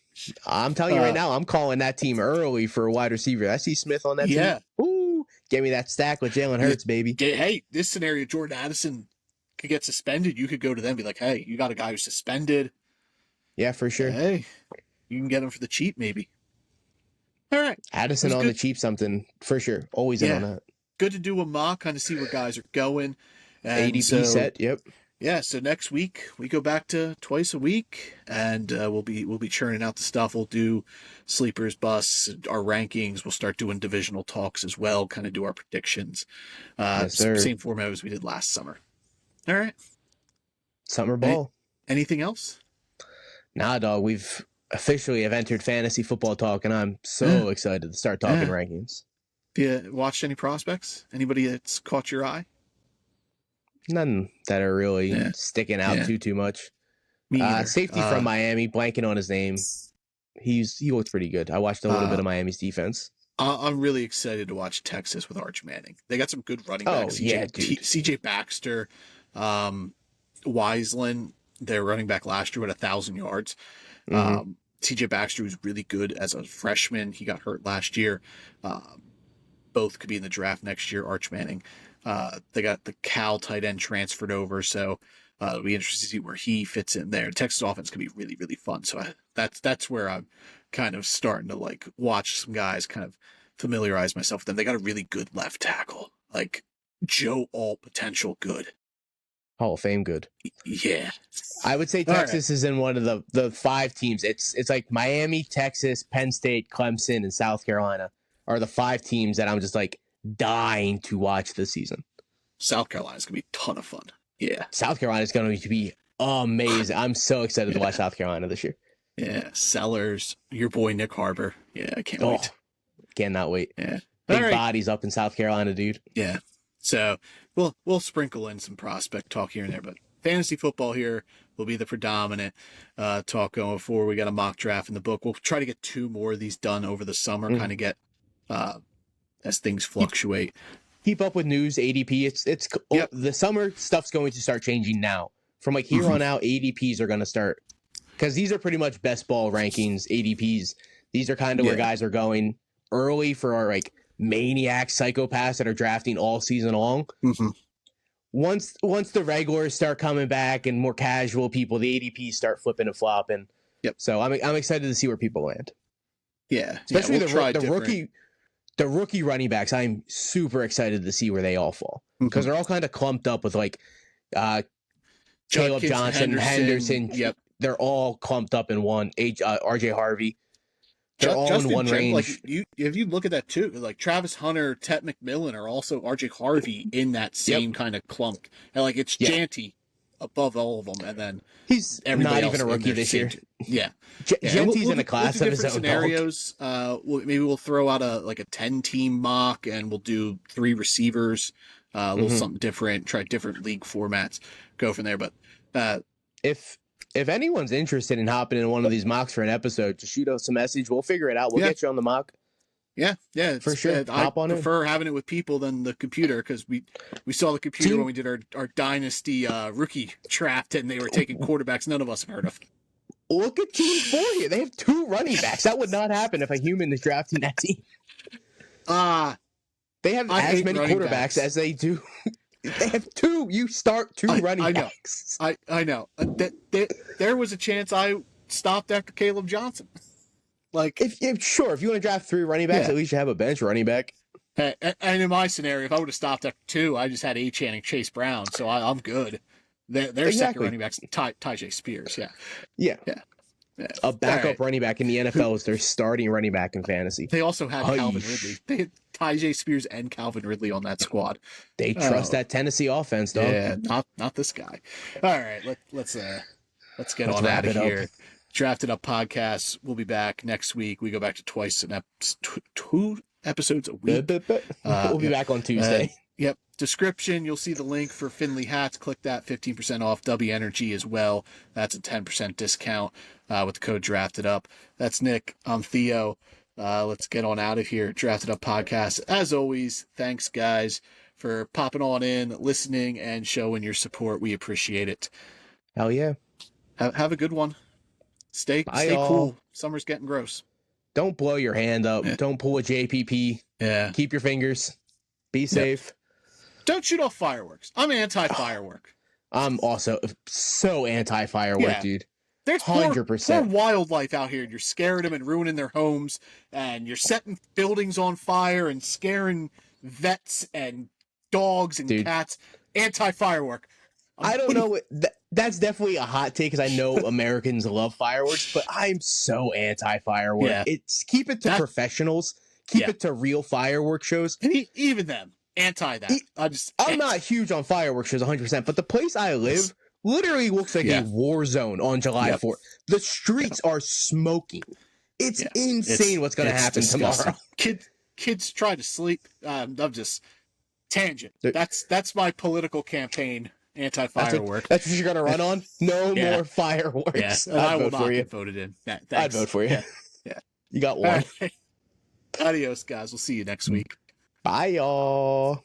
I'm telling you right now, I'm calling that team early for a wide receiver. I see Smith on that team. Ooh, give me that stack with Jalen Hurts, baby. Hey, this scenario, Jordan Addison could get suspended. You could go to them and be like, hey, you got a guy who's suspended. Yeah, for sure. Hey, you can get him for the cheap, maybe. All right. Addison on the cheap something, for sure. Always in on that. Good to do a mock, kind of see where guys are going. And ADP set, yep. Yeah, so next week we go back to twice a week, and we'll be churning out the stuff. We'll do sleepers, busts, our rankings. We'll start doing divisional talks as well. Kind of do our predictions. Yes, sir. Same format as we did last summer. All right. Summer ball. Anything else? Nah, dog. We've officially have entered fantasy football talk, and I'm so excited to start talking rankings. Have you watched any prospects? Anybody that's caught your eye? None that are really sticking out too much. Safety from Miami, blanking on his name. He looks pretty good. I watched a little bit of Miami's defense. I'm really excited to watch Texas with Arch Manning. They got some good running backs. CJ Baxter, Wiseland, their running back last year at 1,000 yards. CJ Baxter was really good as a freshman. He got hurt last year. Both could be in the draft next year. Arch Manning. They got the Cal tight end transferred over, so it'll be interesting to see where he fits in there. Texas offense could be really, really fun. So that's where I'm kind of starting to like watch some guys, kind of familiarize myself with them. They got a really good left tackle, like Joe Alt potential good. Hall of Fame good. Yeah. I would say Texas is in one of the 5 teams. It's like Miami, Texas, Penn State, Clemson, and South Carolina are the 5 teams that I'm just like dying to watch this season. South Carolina's going to be a ton of fun. Yeah. South Carolina's going to be amazing. I'm so excited to watch South Carolina this year. Yeah. Sellers, your boy Nick Harbor. Yeah, I can't wait. Cannot wait. Yeah. Big bodies up in South Carolina, dude. Yeah. So we'll sprinkle in some prospect talk here and there, but fantasy football here will be the predominant talk going forward. We got a mock draft in the book. We'll try to get 2 more of these done over the summer, kind of get as things fluctuate. Keep up with news, ADP. It's the summer stuff's going to start changing now. From like here on out, ADPs are going to start because these are pretty much best ball rankings, ADPs. These are kind of where guys are going early for our like maniac psychopaths that are drafting all season long. Once the regulars start coming back and more casual people, the ADPs start flipping and flopping. So I'm excited to see where people land. Yeah, Especially we'll try the different. rookie running backs. I'm super excited to see where they all fall because they're all kind of clumped up with like Caleb Judkins, Johnson, Henderson. Yep. They're all clumped up in one. RJ Harvey. They're all in one range. Like if you look at that too, like Travis Hunter, Tet McMillan are also RJ Harvey in that same kind of clump, and like it's Janty above all of them, and then he's not even a rookie this year. Yeah, Genty's in a class of his own. Scenarios. Maybe we'll throw out a 10-team mock, and we'll do 3 receivers, a little something different. Try different league formats. Go from there, but if anyone's interested in hopping in one of these mocks for an episode, just shoot us a message. We'll figure it out. We'll get you on the mock. Yeah, for sure. I prefer having it with people than the computer because we saw the computer when we did our dynasty rookie draft and they were taking quarterbacks none of us have heard of. Look at Team 4 here. They have 2 running backs. That would not happen if a human is drafting that team. They have as many quarterbacks as they do. They have 2. You start 2 running backs. I know. There was a chance I stopped after Caleb Johnson. Like, if you want to draft 3 running backs, at least you have a bench running back. And in my scenario, if I would have stopped after 2, I just had Achane and Chase Brown, so I'm good. Their second running back's Tyjae Spears. Yeah. A backup running back in the NFL is their starting running back in fantasy. They also had Calvin Ridley. They had Tyjae Spears and Calvin Ridley on that squad. They trust that Tennessee offense, though. Yeah, not this guy. All right, let's get on out of here. Drafted Up podcast. We'll be back next week. We go back to 2 episodes a week. We'll be back on Tuesday. Yep. Description, you'll see the link for Finley hats. Click that, 15% off. W Energy as well. That's a 10% discount with the code Drafted Up. That's Nick. I'm Theo. Let's get on out of here. Drafted Up podcast. As always, thanks guys for popping on in, listening, and showing your support. We appreciate it. Hell yeah. Have a good one. Stay cool. Summer's getting gross. Don't blow your hand up. Yeah. Don't pull a JPP. Yeah. Keep your fingers. Be safe. Don't shoot off fireworks. I'm anti-firework. I'm also so anti-firework, dude. There's 100%. Poor wildlife out here, and you're scaring them and ruining their homes, and you're setting buildings on fire and scaring vets and dogs and cats. Anti-firework. I don't know. That's definitely a hot take because I know Americans love fireworks, but I'm so anti-firework. Yeah. Keep it to professionals. Keep it to real firework shows. And even them. Anti that. I'm not huge on fireworks shows 100%, but the place I live literally looks like a war zone on July 4th. The streets are smoking. It's insane what's going to happen tomorrow. Kids try to sleep. I'm just tangent. That's my political campaign. Anti-firework. That's what you're going to run on? No more fireworks. Yeah. I will not get voted in. I'd vote for you. Yeah. You got one. Right. Adios, guys. We'll see you next week. Bye, y'all.